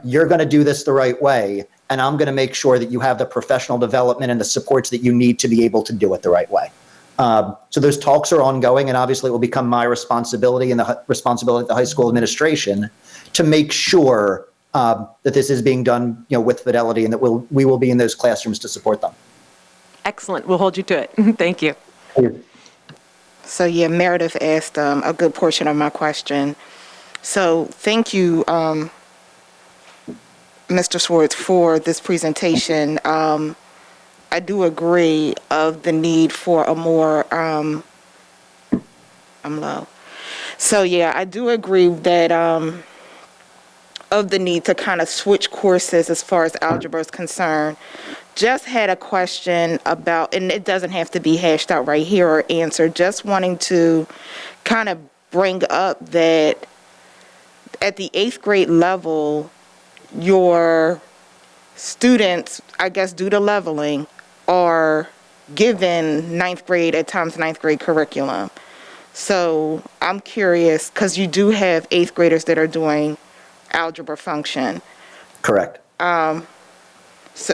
you're going to do this the right way, and I'm going to make sure that you have the professional development and the supports that you need to be able to do it the right way. So those talks are ongoing, and obviously it will become my responsibility and the responsibility of the high school administration to make sure that this is being done, with fidelity, and that we will be in those classrooms to support them. Excellent. We'll hold you to it. Thank you. So yeah, Meredith asked a good portion of my question. So thank you, Mr. Schwartz, for this presentation. I do agree of the need for a more, I'm low. So yeah, I do agree that of the need to kind of switch courses as far as algebra is concerned. Just had a question about, and it doesn't have to be hashed out right here or answered, just wanting to kind of bring up that at the 8th grade level, your students, I guess due to leveling, are given 9th grade, at times 9th grade curriculum. So I'm curious, because you do have 8th graders that are doing algebra function. Correct. So,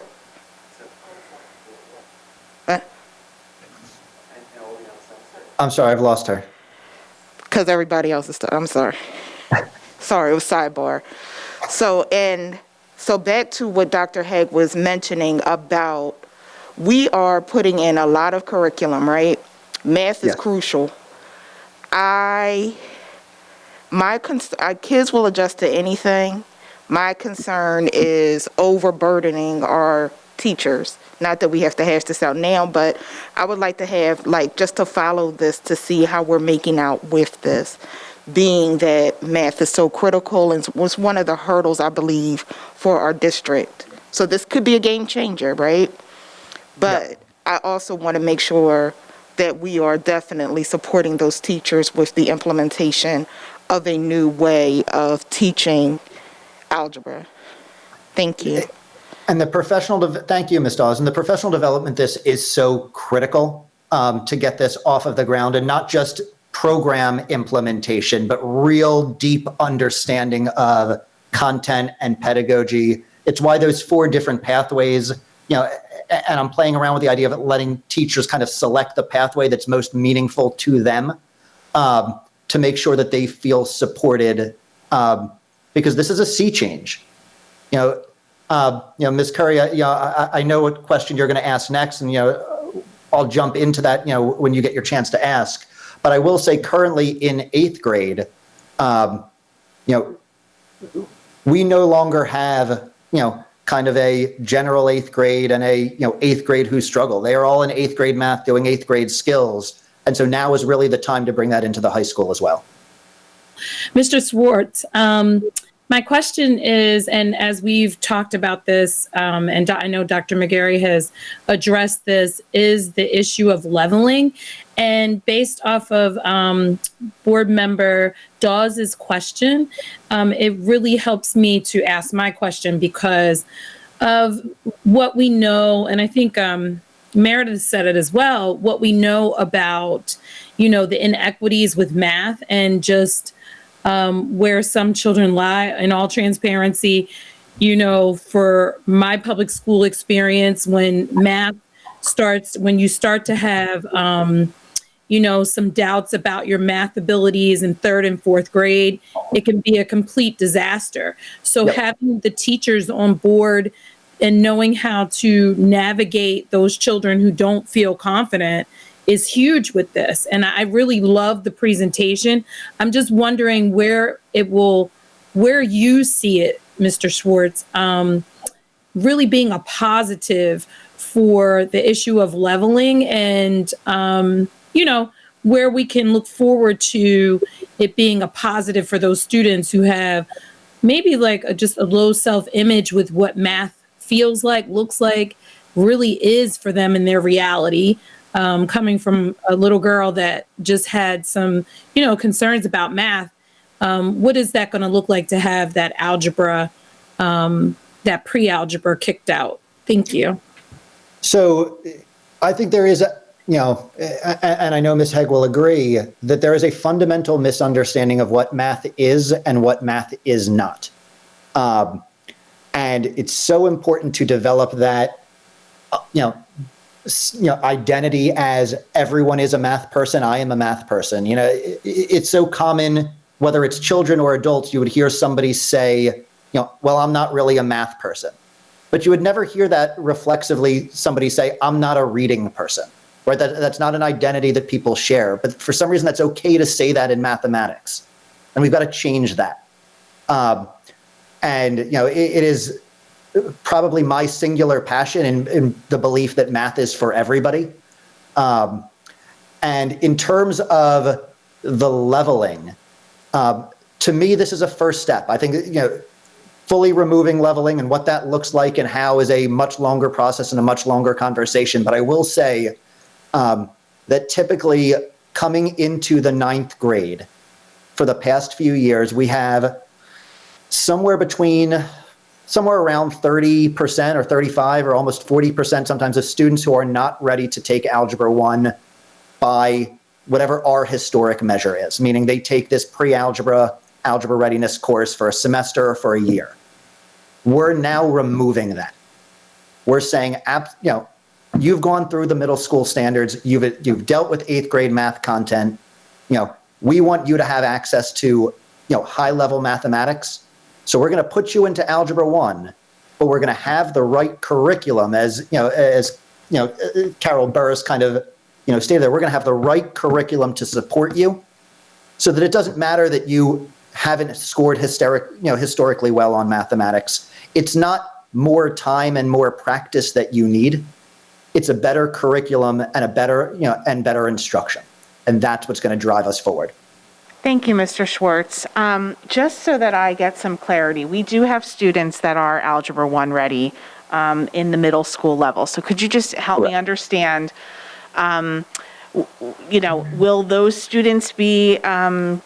I'm sorry, I've lost her. Because everybody else is, I'm sorry. Sorry, it was sidebar. So back to what Dr. Haig was mentioning about, we are putting in a lot of curriculum, right? Math is crucial. Kids will adjust to anything. My concern is overburdening our teachers. Not that we have to hash this out now, but I would like to have, just to follow this to see how we're making out with this, being that math is so critical and was one of the hurdles, I believe, for our district. So this could be a game changer, right? But I also want to make sure that we are definitely supporting those teachers with the implementation of a new way of teaching algebra. Thank you. And the thank you, Ms. Dawes. And the professional development, this is so critical to get this off of the ground, and not just program implementation, but real deep understanding of content and pedagogy. It's why those 4 different pathways, and I'm playing around with the idea of letting teachers kind of select the pathway that's most meaningful to them, to make sure that they feel supported, because this is a sea change. Ms. Curry, I know what question you're going to ask next, and I'll jump into that, when you get your chance to ask. But I will say, currently in 8th grade, we no longer have, kind of a general 8th grade and a 8th grade who struggle. They are all in 8th grade math doing 8th grade skills. And so now is really the time to bring that into the high school as well. Mr. Schwartz, my question is, and as we've talked about this, and I know Dr. McGarry has addressed this, is the issue of leveling. And based off of board member Dawes's question, it really helps me to ask my question because of what we know, and I think Meredith said it as well, what we know about, the inequities with math and just where some children lie. In all transparency, for my public school experience, when you start to have, some doubts about your math abilities in 3rd and 4th grade, it can be a complete disaster. So having the teachers on board and knowing how to navigate those children who don't feel confident is huge with this. And I really love the presentation. I'm just wondering where you see it, Mr. Schwartz, really being a positive for the issue of leveling and, where we can look forward to it being a positive for those students who have maybe just a low self-image with what math feels like, looks like, really is for them in their reality. Coming from a little girl that just had some, concerns about math, what is that going to look like to have that algebra, that pre-algebra kicked out? Thank you. So I think there is, and I know Ms. Hegg will agree, that there is a fundamental misunderstanding of what math is and what math is not. And it's so important to develop that, identity as everyone is a math person. I am a math person. It's so common, whether it's children or adults, you would hear somebody say, well, I'm not really a math person. But you would never hear that reflexively somebody say, I'm not a reading person, right? That's not an identity that people share. But for some reason, that's okay to say that in mathematics. And we've got to change that. It is probably my singular passion in the belief that math is for everybody. And in terms of the leveling, to me, this is a first step. I think, fully removing leveling and what that looks like and how is a much longer process and a much longer conversation. But I will say that typically coming into the 9th grade for the past few years, we have somewhere around 30% or 35 or almost 40% sometimes of students who are not ready to take Algebra 1 by whatever our historic measure is, meaning they take this pre-algebra, algebra readiness course for a semester or for a year. We're now removing that. We're saying, you've gone through the middle school standards, you've dealt with 8th grade math content, we want you to have access to, high level mathematics. So we're going to put you into Algebra 1, but we're going to have the right curriculum as Carol Burris kind of, stated there. We're going to have the right curriculum to support you so that it doesn't matter that you haven't scored historically well on mathematics. It's not more time and more practice that you need. It's a better curriculum and a better, and better instruction. And that's what's going to drive us forward. Thank you, Mr. Schwartz. Just so that I get some clarity, we do have students that are Algebra 1 ready in the middle school level. So could you just help me understand, will those students be going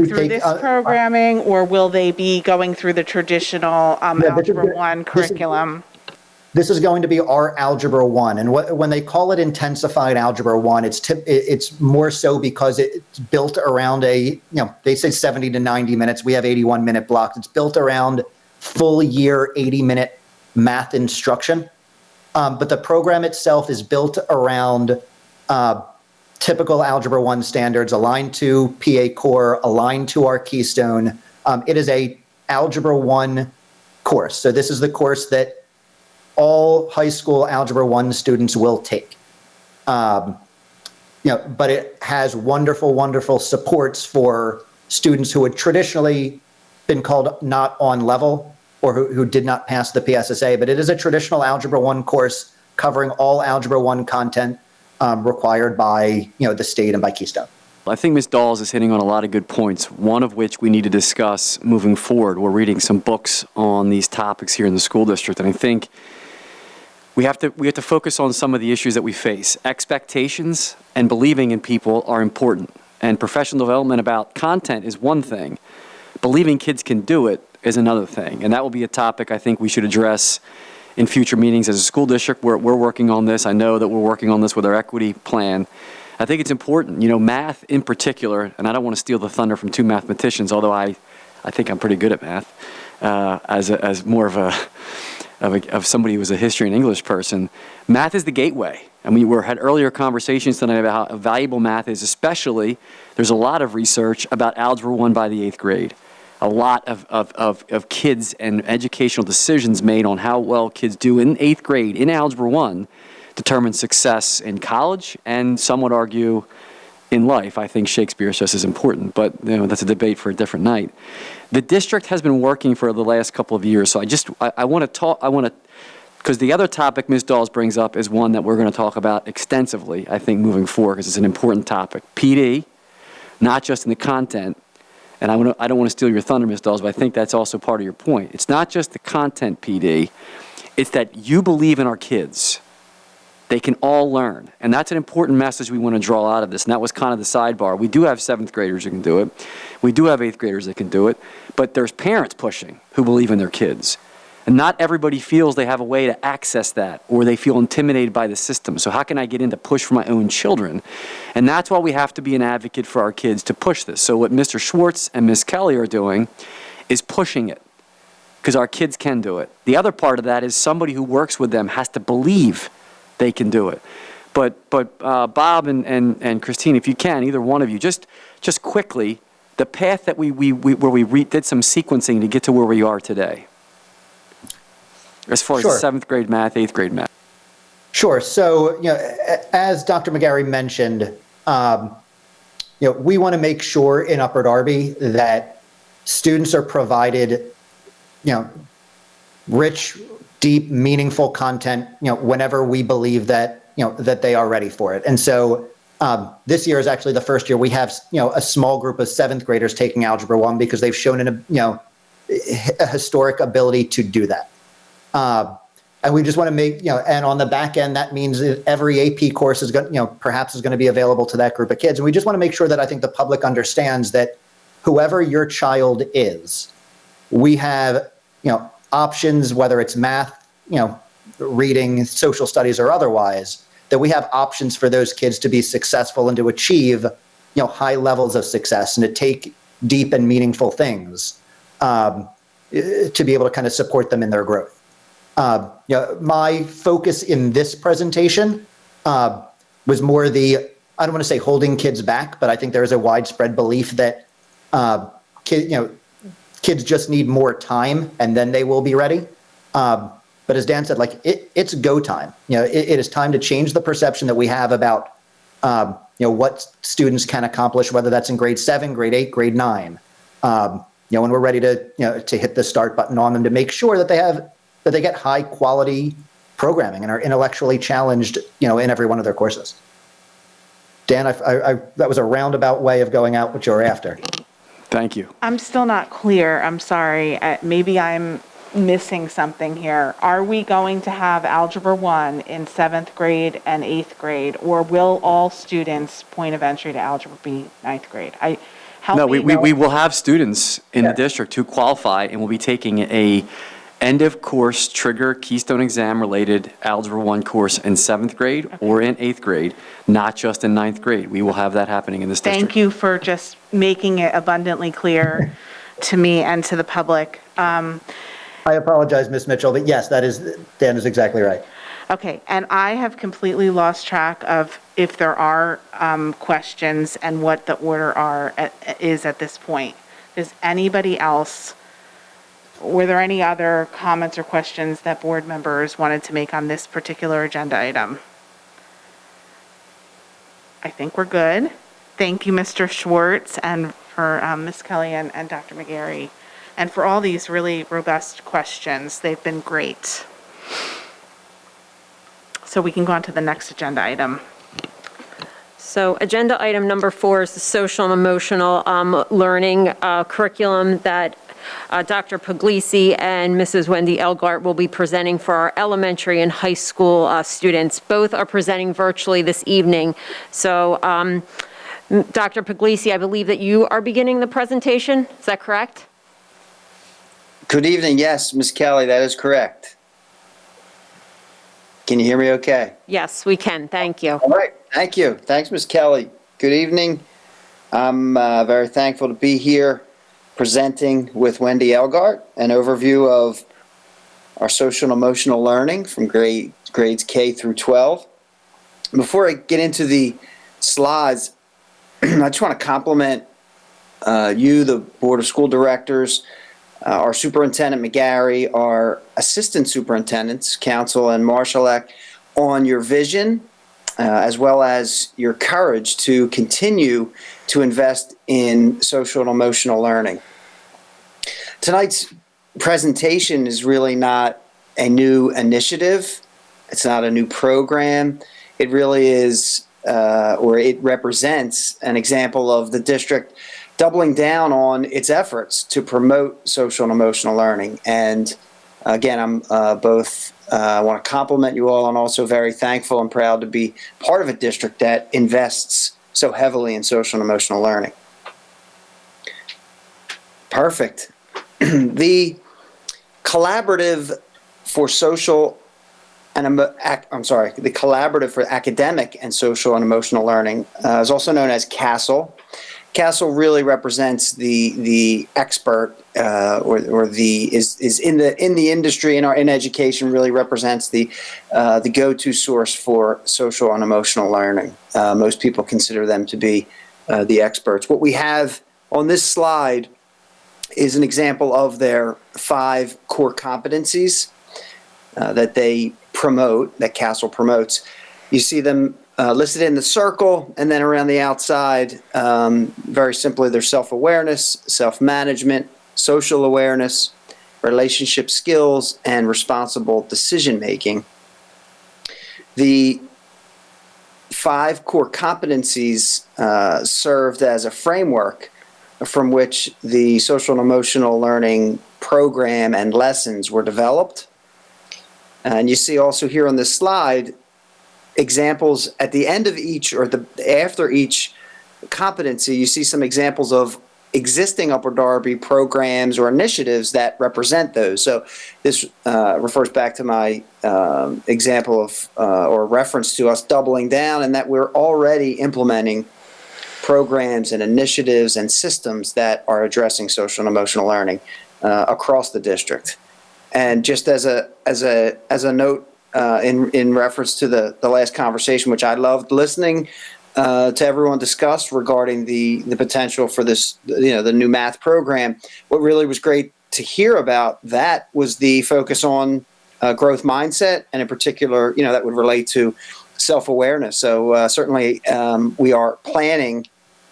through this programming, or will they be going through the traditional Algebra 1 curriculum? This is going to be our Algebra 1. And when they call it Intensified Algebra 1, it's more so because it's built around they say 70 to 90 minutes. We have 81-minute blocks. It's built around full year, 80-minute math instruction. But the program itself is built around typical Algebra 1 standards, aligned to PA Core, aligned to our Keystone. It is a Algebra 1 course. So this is the course that all high school Algebra 1 students will take. But it has wonderful, wonderful supports for students who had traditionally been called not on level. or who did not pass the PSSA, but it is a traditional Algebra 1 course covering all Algebra 1 content required by the state and by Keystone. I think Ms. Dawes is hitting on a lot of good points, one of which we need to discuss moving forward. We're reading some books on these topics here in the school district, and I think we have to focus on some of the issues that we face. Expectations and believing in people are important, and professional development about content is one thing. Believing kids can do it is another thing, and that will be a topic I think we should address in future meetings as a school district. We're working on this. I know that we're working on this with our equity plan. I think it's important, math in particular, and I don't want to steal the thunder from two mathematicians, although I think I'm pretty good at math, as more of somebody who was a history and English person. Math is the gateway. And we had earlier conversations tonight about how valuable math is, especially there's a lot of research about Algebra 1 by the 8th grade. A lot of kids and educational decisions made on how well kids do in 8th grade in Algebra 1 determine success in college, and some would argue in life. I think Shakespeare is just as important, but that's a debate for a different night. The district has been working for the last couple of years, so I want to, because the other topic Ms. Dawes brings up is one that we're going to talk about extensively, I think, moving forward, because it's an important topic. PD, not just in the content, and I don't want to steal your thunder, Ms. Dawes, but I think that's also part of your point. It's not just the content PD, it's that you believe in our kids. They can all learn. And that's an important message we want to draw out of this. And that was kind of the sidebar. We do have 7th graders who can do it. We do have 8th graders that can do it. But there's parents pushing who believe in their kids. And not everybody feels they have a way to access that, or they feel intimidated by the system. So how can I get in to push for my own children? And that's why we have to be an advocate for our kids to push this. So what Mr. Schwartz and Ms. Kelly are doing is pushing it, because our kids can do it. The other part of that is somebody who works with them has to believe they can do it. But Bob and Christine, if you can, either one of you, just quickly, the path that we did some sequencing to get to where we are today, as far as 7th grade math, 8th grade math. Sure. So, as Dr. McGarry mentioned, we want to make sure in Upper Darby that students are provided, rich, deep, meaningful content, whenever we believe that, that they are ready for it. And so this year is actually the first year we have, a small group of 7th graders taking Algebra 1 because they've shown a historic ability to do that. And we just want to make, and on the back end, that means that every AP course is going, perhaps is going to be available to that group of kids. And we just want to make sure that I think the public understands that whoever your child is, we have, options, whether it's math, reading, social studies, or otherwise, that we have options for those kids to be successful and to achieve, high levels of success and to take deep and meaningful things, to be able to kind of support them in their growth. My focus in this presentation was more I don't want to say holding kids back, but I think there is a widespread belief that kids just need more time and then they will be ready. But as Dan said, it's go time. It is time to change the perception that we have about what students can accomplish, whether that's in grade 7, grade 8, grade 9. When we're ready to hit the start button on them to make sure that they get high quality programming and are intellectually challenged, in every one of their courses. Dan, that was a roundabout way of going out what you're after. Thank you. I'm still not clear. I'm sorry. Maybe I'm missing something here. Are we going to have Algebra 1 in 7th grade and 8th grade, or will all students' point of entry to algebra be 9th grade? We will have students in the district who qualify and will be taking a end of course trigger Keystone exam related Algebra 1 course in 7th grade or in 8th grade, not just in 9th grade. We will have that happening in this district. Thank you for just making it abundantly clear to me and to the public. I apologize, Ms. Mitchell, but yes, Dan is exactly right. Okay, and I have completely lost track of if there are questions and what the order is at this point. Does anybody else, were there any other comments or questions that board members wanted to make on this particular agenda item? I think we're good. Thank you, Mr. Schwartz, and for Ms. Kelly and Dr. McGarry. and for all these really robust questions. They've been great. So we can go on to the next agenda item. So agenda item number 4 is the social and emotional learning curriculum that Dr. Puglisi and Mrs. Wendy Elgart will be presenting for our elementary and high school students. Both are presenting virtually this evening. So Dr. Puglisi, I believe that you are beginning the presentation. Is that correct? Good evening. Yes, Ms. Kelly, that is correct. Can you hear me okay? Yes, we can. Thank you. All right. Thank you. Thanks, Ms. Kelly. Good evening. I'm very thankful to be here presenting with Wendy Elgart an overview of our social and emotional learning from grades K through 12. Before I get into the slides, I just want to compliment you, the Board of School Directors, our Superintendent McGarry, our Assistant Superintendents, Council and Marshall-elect, on your vision, as well as your courage to continue to invest in social and emotional learning. Tonight's presentation is really not a new initiative. It's not a new program. It really is, or it represents an example of the district doubling down on its efforts to promote social and emotional learning. And again, I'm both I want to compliment you all, and also very thankful and proud to be part of a district that invests so heavily in social and emotional learning. Perfect. The collaborative for social and the collaborative for academic and social and emotional learning is also known as CASEL. CASEL really represents the expert or the is in the industry in education, really represents the go-to source for social and emotional learning. Most people consider them to be the experts. What we have on this slide is an example of their 5 core competencies that they promote, that CASEL promotes. You see them listed in the circle, and then around the outside, very simply, there's self-awareness, self-management, social awareness, relationship skills, and responsible decision-making. The 5 core competencies served as a framework from which the social and emotional learning program and lessons were developed. And you see also here on this slide examples at the end of each, or after each competency, you see some examples of existing Upper Darby programs or initiatives that represent those. So this refers back to my example of or reference to us doubling down, and that we're already implementing programs and initiatives and systems that are addressing social and emotional learning across the district. And just as a note, in reference to the last conversation, which I loved listening to everyone discuss regarding the potential for this, the new math program, what really was great to hear about that was the focus on growth mindset, and in particular, that would relate to self-awareness. So certainly we are planning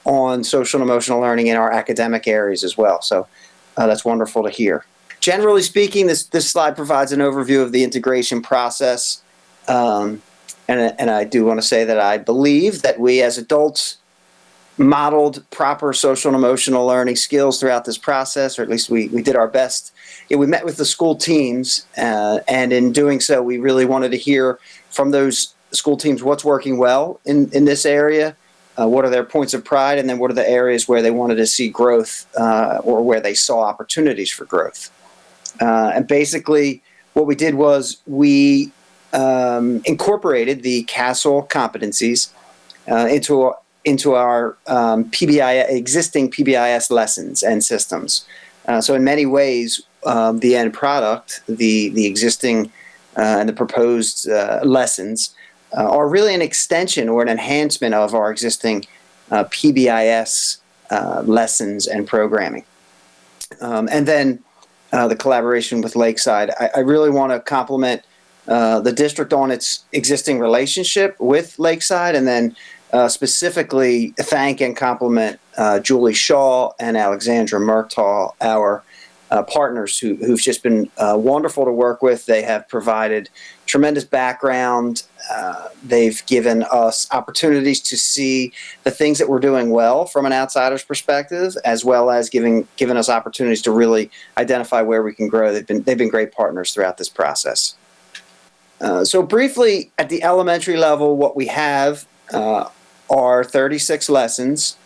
on social and emotional learning in our academic areas as well. So that's wonderful to hear. Generally speaking, this slide provides an overview of the integration process. And I do want to say that I believe that we as adults modeled proper social and emotional learning skills throughout this process, or at least we did our best. We met with the school teams, and in doing so, we really wanted to hear from those school teams what's working well in this area, what are their points of pride, and then what are the areas where they wanted to see growth or where they saw opportunities for growth. And basically, what we did was we incorporated the CASEL competencies into our existing PBIS lessons and systems. So in many ways, the end product, the existing and the proposed lessons are really an extension or an enhancement of our existing PBIS lessons and programming. And then the collaboration with Lakeside. I really want to compliment the district on its existing relationship with Lakeside, and then specifically thank and compliment Julie Shaw and Alexandra Murtaugh, our partners who've just been wonderful to work with. They have provided tremendous background. They've given us opportunities to see the things that we're doing well from an outsider's perspective, as well as given us opportunities to really identify where we can grow. They've been great partners throughout this process. So briefly, at the elementary level, what we have are 36 lessons,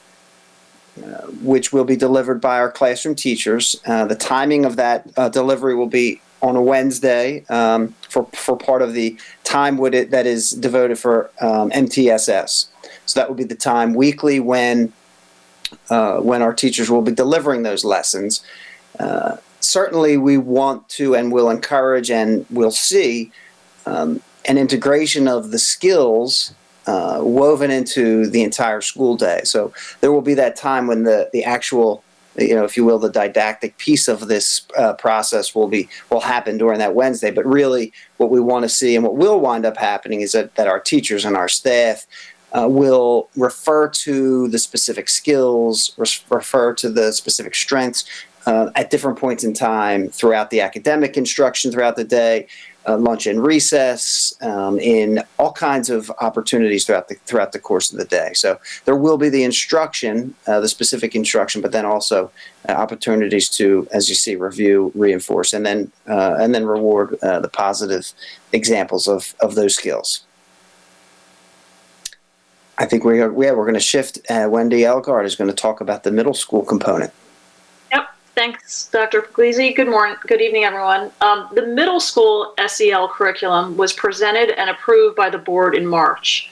which will be delivered by our classroom teachers. The timing of that delivery will be on a Wednesday for part of the time that is devoted for MTSS. So that will be the time weekly when our teachers will be delivering those lessons. Certainly, we want to and will encourage and will see an integration of the skills woven into the entire school day. So there will be that time when the actual, if you will, the didactic piece of this process will happen during that Wednesday. But really, what we want to see and what will wind up happening is that our teachers and our staff will refer to the specific skills, refer to the specific strengths at different points in time throughout the academic instruction throughout the day, lunch and recess, in all kinds of opportunities throughout the course of the day. So there will be the instruction, the specific instruction, but then also opportunities to, as you see, review, reinforce, and then reward the positive examples of those skills. I think we're going to shift. Wendy Elgard is going to talk about the middle school component. Thanks, Dr. Puglisi. Good evening, everyone. The middle school SEL curriculum was presented and approved by the board in March.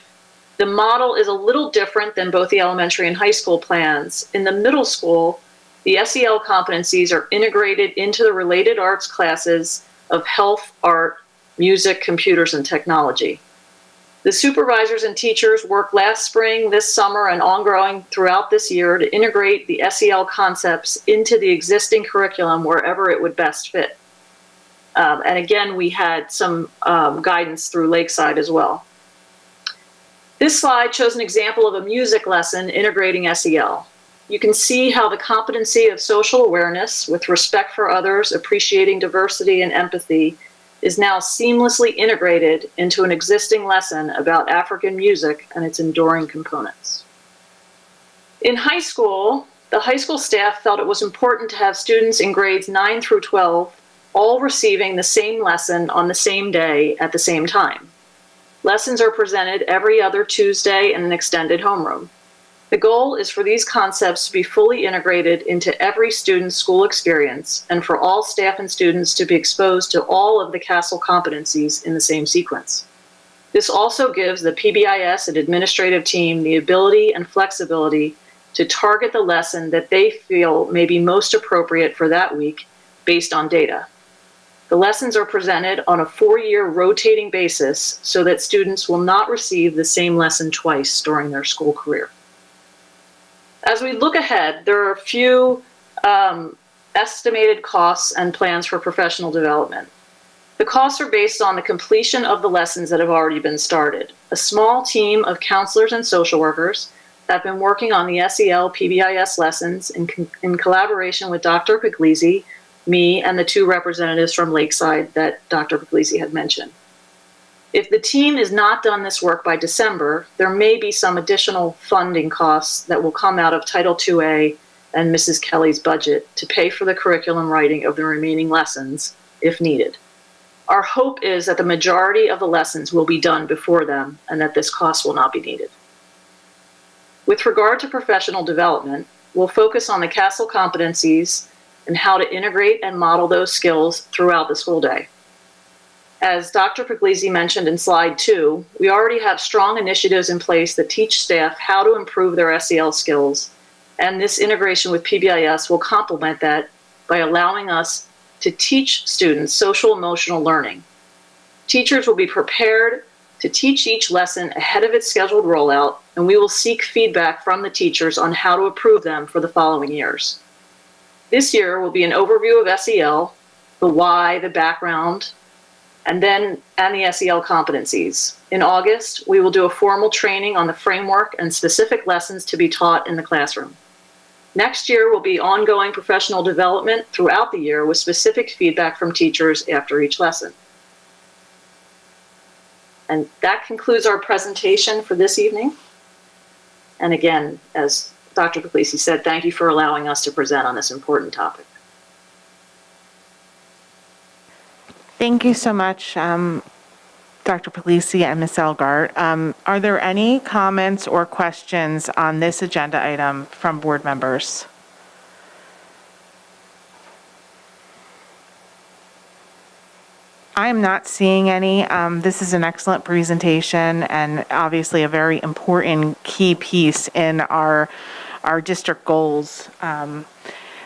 The model is a little different than both the elementary and high school plans. In the middle school, the SEL competencies are integrated into the related arts classes of health, art, music, computers, and technology. The supervisors and teachers worked last spring, this summer, and ongoing throughout this year to integrate the SEL concepts into the existing curriculum wherever it would best fit. And again, we had some guidance through Lakeside as well. This slide shows an example of a music lesson integrating SEL. You can see how the competency of social awareness with respect for others, appreciating diversity and empathy is now seamlessly integrated into an existing lesson about African music and its enduring components. In high school, the high school staff felt it was important to have students in grades 9 through 12 all receiving the same lesson on the same day at the same time. Lessons are presented every other Tuesday in an extended homeroom. The goal is for these concepts to be fully integrated into every student's school experience and for all staff and students to be exposed to all of the CASEL competencies in the same sequence. This also gives the PBIS and administrative team the ability and flexibility to target the lesson that they feel may be most appropriate for that week based on data. The lessons are presented on a 4-year rotating basis so that students will not receive the same lesson twice during their school career. As we look ahead, there are a few estimated costs and plans for professional development. The costs are based on the completion of the lessons that have already been started. A small team of counselors and social workers have been working on the SEL PBIS lessons in collaboration with Dr. Puglisi, me, and the 2 representatives from Lakeside that Dr. Puglisi had mentioned. If the team has not done this work by December, there may be some additional funding costs that will come out of Title IIA and Mrs. Kelly's budget to pay for the curriculum writing of the remaining lessons, if needed. Our hope is that the majority of the lessons will be done before them and that this cost will not be needed. With regard to professional development, we'll focus on the CASEL competencies and how to integrate and model those skills throughout the school day. As Dr. Puglisi mentioned in slide 2, we already have strong initiatives in place that teach staff how to improve their SEL skills, and this integration with PBIS will complement that by allowing us to teach students social emotional learning. Teachers will be prepared to teach each lesson ahead of its scheduled rollout, and we will seek feedback from the teachers on how to improve them for the following years. This year will be an overview of SEL, the why, the background, and the SEL competencies. In August, we will do a formal training on the framework and specific lessons to be taught in the classroom. Next year will be ongoing professional development throughout the year with specific feedback from teachers after each lesson. And that concludes our presentation for this evening. And again, as Dr. Puglisi said, thank you for allowing us to present on this important topic. Thank you so much, Dr. Puglisi and Ms. Elgart. Are there any comments or questions on this agenda item from board members? I am not seeing any. This is an excellent presentation and obviously a very important key piece in our district goals.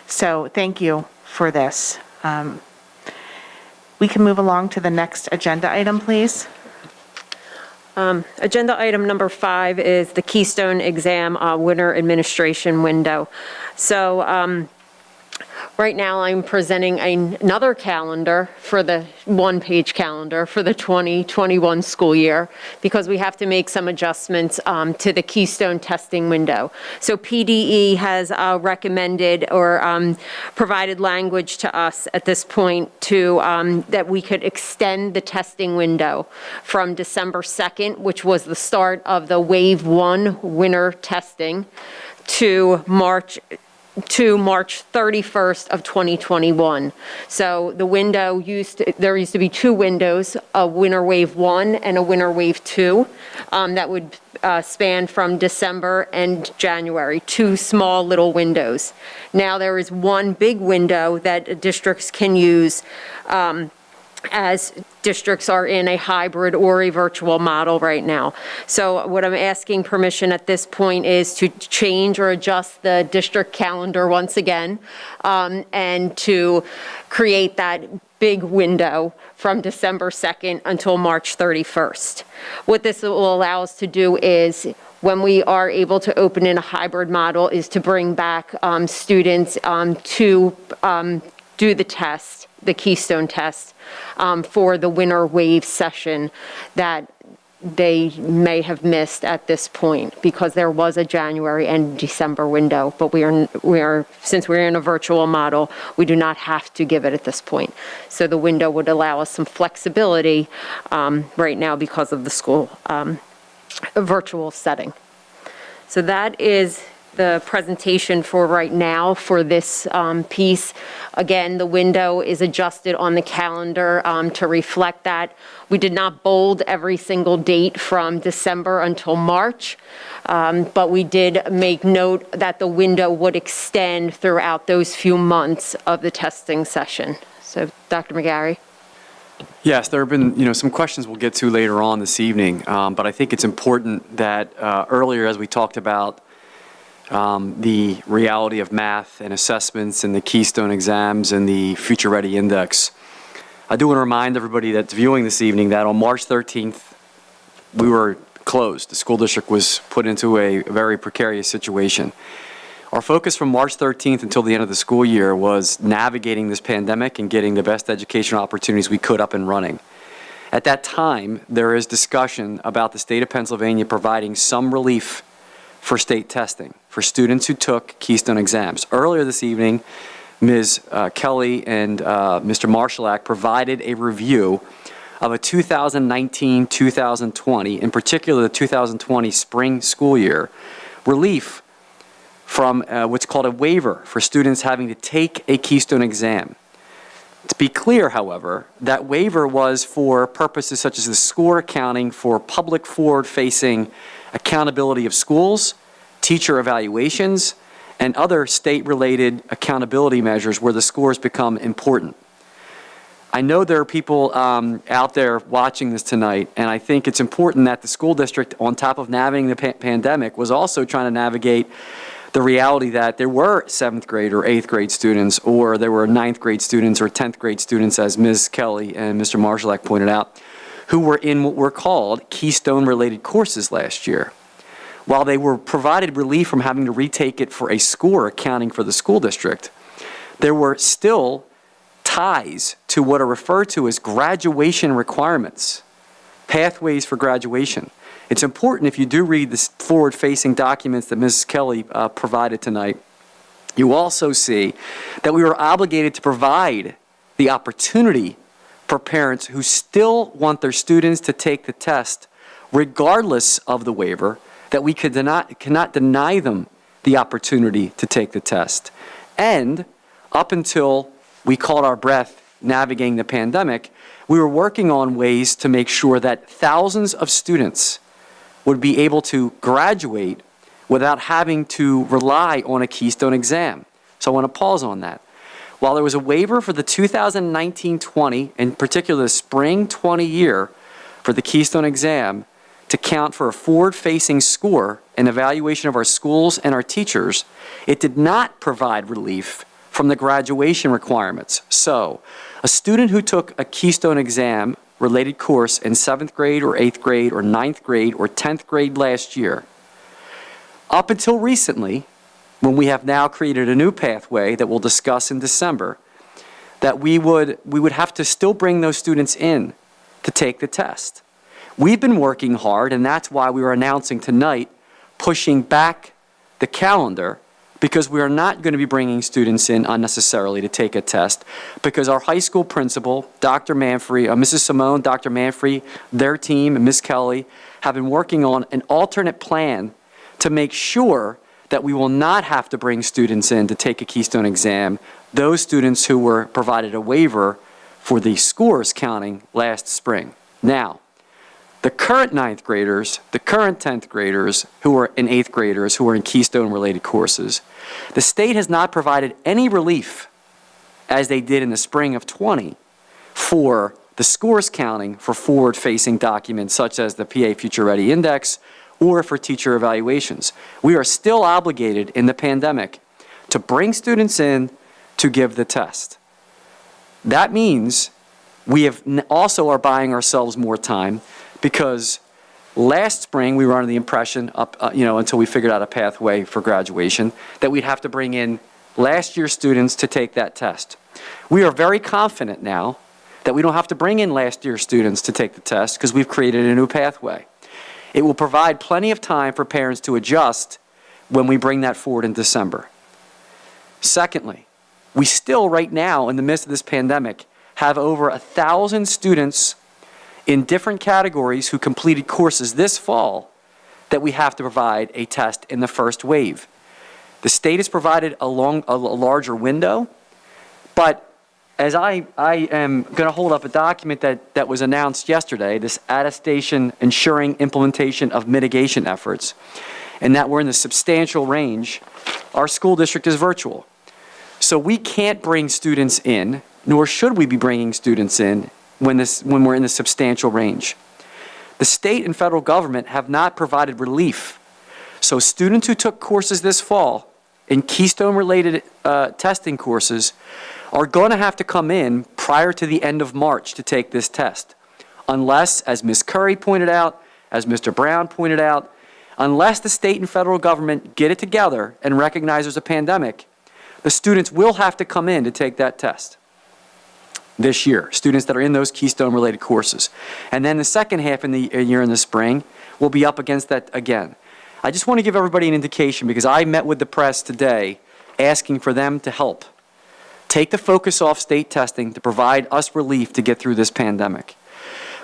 So thank you for this. We can move along to the next agenda item, please. Agenda item number 5 is the Keystone exam winter administration window. So right now I'm presenting another calendar for the one-page calendar for the 2021 school year because we have to make some adjustments to the Keystone testing window. So PDE has recommended or provided language to us at this point to that we could extend the testing window from December 2nd, which was the start of the Wave 1 winter testing, to March 31st of 2021. So the window there used to be 2 windows, a winter wave 1 and a winter wave 2, that would span from December and January, 2 small little windows. Now there is one big window that districts can use as districts are in a hybrid or a virtual model right now. So what I'm asking permission at this point is to change or adjust the district calendar once again, and to create that big window from December 2nd until March 31st. What this will allow us to do is, when we are able to open in a hybrid model, is to bring back students to do the test, the Keystone test, for the winter wave session that they may have missed at this point, because there was a January and December window, but since we're in a virtual model, we do not have to give it at this point. So the window would allow us some flexibility right now because of the school virtual setting. So that is the presentation for right now for this piece. Again, the window is adjusted on the calendar to reflect that. We did not bold every single date from December until March, but we did make note that the window would extend throughout those few months of the testing session. So, Dr. McGarry. Yes, there have been, some questions we'll get to later on this evening, but I think it's important that earlier, as we talked about the reality of math and assessments and the Keystone exams and the Future Ready Index, I do want to remind everybody that's viewing this evening that on March 13th, we were closed. The school district was put into a very precarious situation. Our focus from March 13th until the end of the school year was navigating this pandemic and getting the best educational opportunities we could up and running. At that time, there is discussion about the state of Pennsylvania providing some relief for state testing for students who took Keystone exams. Earlier this evening, Ms. Kelly and Mr. Marshallak provided a review of a 2019-2020, in particular the 2020 spring school year, relief from what's called a waiver for students having to take a Keystone exam. To be clear, however, that waiver was for purposes such as the score accounting for public forward-facing accountability of schools, teacher evaluations, and other state-related accountability measures where the scores become important. I know there are people out there watching this tonight, and I think it's important that the school district, on top of navigating the pandemic, was also trying to navigate the reality that there were 7th grade or 8th grade students, or there were 9th grade students or 10th grade students, as Ms. Kelly and Mr. Marshallak pointed out, who were in what were called Keystone-related courses last year. While they were provided relief from having to retake it for a score accounting for the school district, there were still ties to what are referred to as graduation requirements, pathways for graduation. It's important, if you do read the forward-facing documents that Ms. Kelly provided tonight, You also see that we were obligated to provide the opportunity for parents who still want their students to take the test, regardless of the waiver, that we cannot deny them the opportunity to take the test. And up until we caught our breath navigating the pandemic, we were working on ways to make sure that thousands of students would be able to graduate without having to rely on a Keystone exam. So I want to pause on that. While there was a waiver for the 2019-20, in particular the spring 20 year for the Keystone exam to count for a forward-facing score and evaluation of our schools and our teachers, it did not provide relief from the graduation requirements. So a student who took a Keystone exam related course in 7th grade or 8th grade or 9th grade or 10th grade last year, up until recently, when we have now created a new pathway that we'll discuss in December, that we would have to still bring those students in to take the test. We've been working hard, and that's why we are announcing tonight pushing back the calendar, because we are not going to be bringing students in unnecessarily to take a test, because our high school principal, Dr. Manfrey, Mrs. Simone, Dr. Manfrey, their team, and Ms. Kelly have been working on an alternate plan to make sure that we will not have to bring students in to take a Keystone exam, those students who were provided a waiver for the scores counting last spring. Now, the current 9th graders, the current 10th graders who are in 8th graders who are in Keystone-related courses, the state has not provided any relief, as they did in the spring of 20, for the scores counting for forward-facing documents such as the PA Future Ready Index or for teacher evaluations. We are still obligated in the pandemic to bring students in to give the test. That means we have also are buying ourselves more time, because last spring we were under the impression, until we figured out a pathway for graduation, that we'd have to bring in last year's students to take that test. We are very confident now that we don't have to bring in last year's students to take the test, because we've created a new pathway. It will provide plenty of time for parents to adjust when we bring that forward in December. Secondly, we still right now, in the midst of this pandemic, have over 1,000 students in different categories who completed courses this fall that we have to provide a test in the first wave. The state has provided a larger window, but as I am going to hold up a document that was announced yesterday, this attestation ensuring implementation of mitigation efforts, and that we're in the substantial range, our school district is virtual. So we can't bring students in, nor should we be bringing students in when we're in the substantial range. The state and federal government have not provided relief. So students who took courses this fall in Keystone-related testing courses are going to have to come in prior to the end of March to take this test. Unless, as Ms. Curry pointed out, as Mr. Brown pointed out, unless the state and federal government get it together and recognize there's a pandemic, the students will have to come in to take that test this year, students that are in those Keystone-related courses. And then the second half in the year in the spring, we'll be up against that again. I just want to give everybody an indication, because I met with the press today asking for them to help take the focus off state testing to provide us relief to get through this pandemic.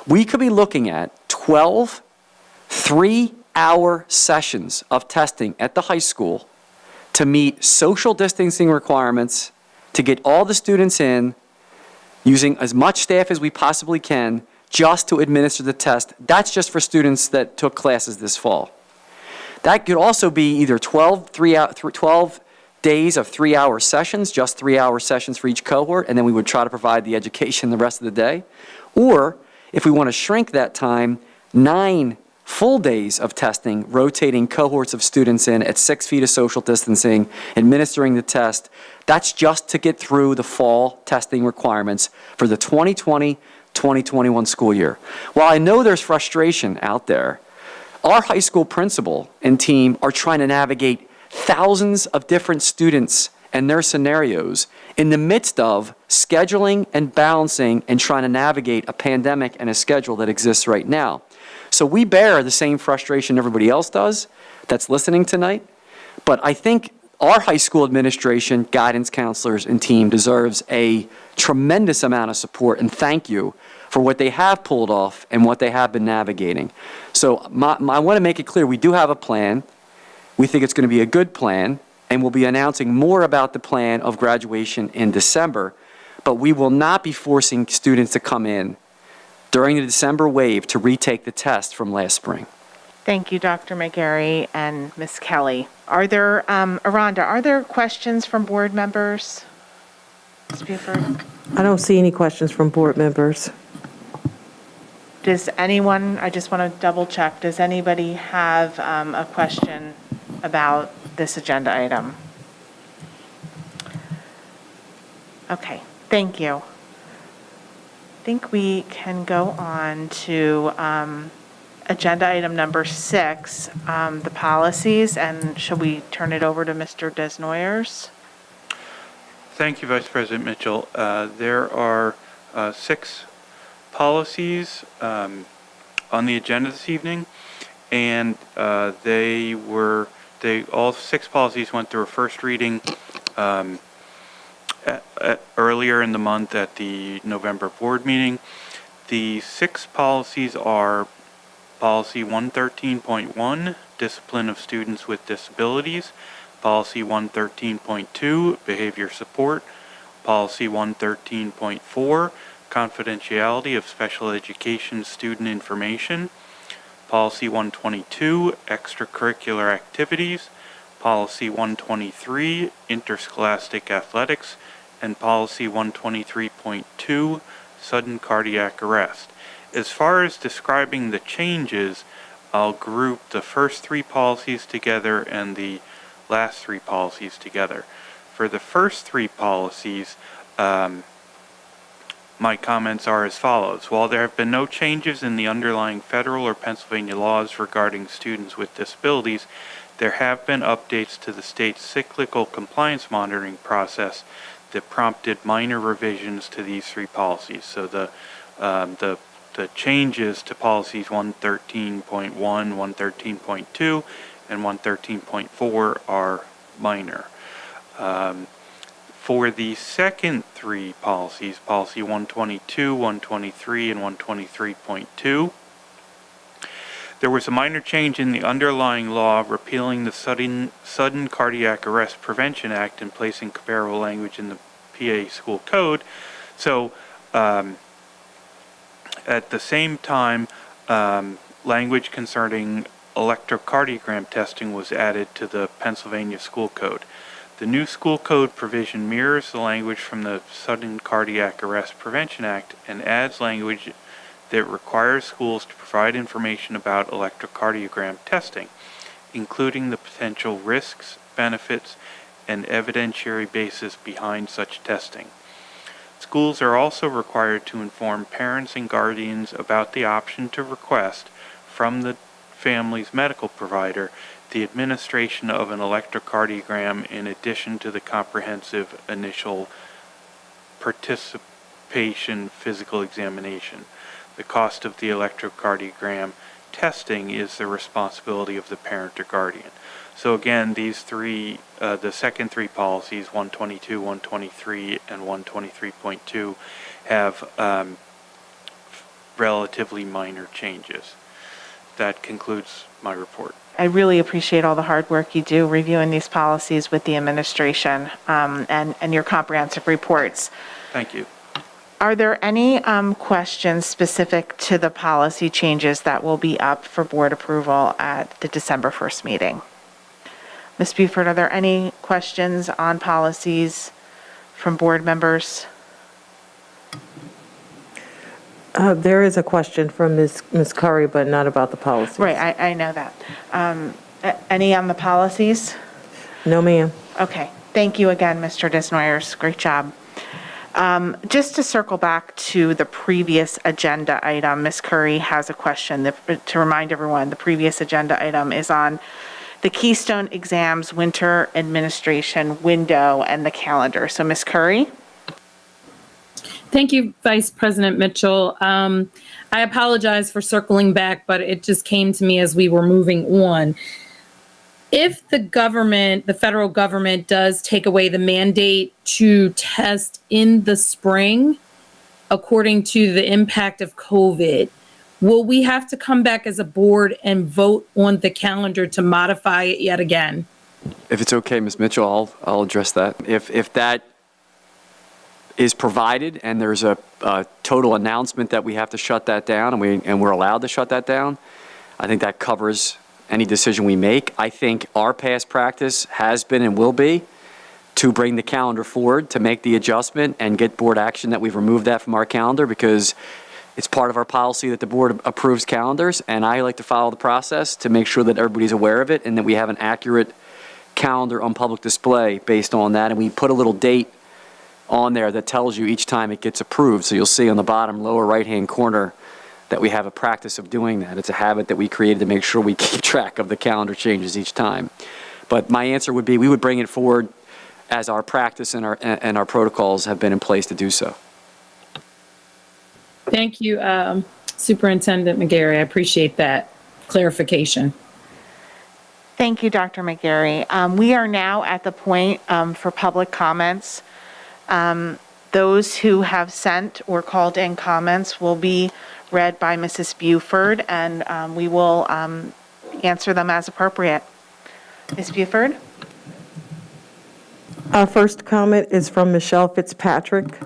We could be looking at 12 3-hour sessions of testing at the high school to meet social distancing requirements, to get all the students in, using as much staff as we possibly can just to administer the test. That's just for students that took classes this fall. That could also be either 12 days of 3-hour sessions, just 3-hour sessions for each cohort, and then we would try to provide the education the rest of the day. Or, if we want to shrink that time, 9 full days of testing, rotating cohorts of students in at 6 feet of social distancing, administering the test. That's just to get through the fall testing requirements for the 2020-2021 school year. While I know there's frustration out there, our high school principal and team are trying to navigate thousands of different students and their scenarios in the midst of scheduling and balancing and trying to navigate a pandemic and a schedule that exists right now. So we bear the same frustration everybody else does that's listening tonight, but I think Our high school administration, guidance counselors, and team deserves a tremendous amount of support and thank you for what they have pulled off and what they have been navigating. So I want to make it clear, we do have a plan. We think it's going to be a good plan, and we'll be announcing more about the plan of graduation in December, but we will not be forcing students to come in during the December wave to retake the test from last spring. Thank you, Dr. McGarry and Ms. Kelly. Are there, Aranda, are there questions from board members? Ms. Buford? I don't see any questions from board members. Does anyone, I just want to double check, does anybody have a question about this agenda item? Okay, thank you. I think we can go on to agenda item number 6, the policies, and should we turn it over to Mr. Desnoyers? Thank you, Vice President Mitchell. There are 6 policies on the agenda this evening, and all 6 policies went through a first reading earlier in the month at the November board meeting. The 6 policies are Policy 113.1, Discipline of Students with Disabilities, Policy 113.2, Behavior Support, Policy 113.4, Confidentiality of Special Education Student Information, Policy 122, Extracurricular Activities, Policy 123, Interscholastic Athletics, and Policy 123.2, Sudden Cardiac Arrest. As far as describing the changes, I'll group the first 3 policies together and the last 3 policies together. For the first 3 policies, my comments are as follows. While there have been no changes in the underlying federal or Pennsylvania laws regarding students with disabilities, there have been updates to the state's cyclical compliance monitoring process that prompted minor revisions to these 3 policies. So the changes to policies 113.1, 113.2, and 113.4 are minor. For the second 3 policies, Policy 122, 123, and 123.2, there was a minor change in the underlying law repealing the Sudden Cardiac Arrest Prevention Act and placing comparable language in the PA School Code. So, at the same time, language concerning electrocardiogram testing was added to the Pennsylvania School Code. The new school code provision mirrors the language from the Sudden Cardiac Arrest Prevention Act and adds language that requires schools to provide information about electrocardiogram testing, including the potential risks, benefits, and evidentiary basis behind such testing. Schools are also required to inform parents and guardians about the option to request from the family's medical provider the administration of an electrocardiogram in addition to the comprehensive initial participation physical examination. The cost of the electrocardiogram testing is the responsibility of the parent or guardian. So again, these 3, the second 3 policies, 122, 123, and 123.2, have relatively minor changes. That concludes my report. I really appreciate all the hard work you do reviewing these policies with the administration and your comprehensive reports. Thank you. Are there any questions specific to the policy changes that will be up for board approval at the December 1st meeting? Ms. Buford, are there any questions on policies from board members? There is a question from Ms. Curry, but not about the policies. Right, I know that. Any on the policies? No, ma'am. Okay, thank you again, Mr. Desnoyers. Great job. Just to circle back to the previous agenda item, Ms. Curry has a question. To remind everyone, the previous agenda item is on the Keystone Exams Winter Administration window and the calendar. So, Ms. Curry? Thank you, Vice President Mitchell. I apologize for circling back, but it just came to me as we were moving on. if the federal government does take away the mandate to test in the spring, according to the impact of COVID, will we have to come back as a board and vote on the calendar to modify it yet again? If it's okay, Ms. Mitchell, I'll address that. If that is provided and there's a total announcement that we have to shut that down and we're allowed to shut that down, I think that covers any decision we make. I think our past practice has been and will be to bring the calendar forward, to make the adjustment and get board action that we've removed that from our calendar, because it's part of our policy that the board approves calendars, and I like to follow the process to make sure that everybody's aware of it and that we have an accurate calendar on public display based on that. And we put a little date on there that tells you each time it gets approved. So you'll see on the bottom lower right-hand corner that we have a practice of doing that. It's a habit that we created to make sure we keep track of the calendar changes each time. But my answer would be we would bring it forward as our practice and our protocols have been in place to do so. Thank you, Superintendent McGarry. I appreciate that clarification. Thank you, Dr. McGarry. We are now at the point for public comments. Those who have sent or called in comments will be read by Mrs. Buford, and we will answer them as appropriate. Ms. Buford? Our first comment is from Michelle Fitzpatrick,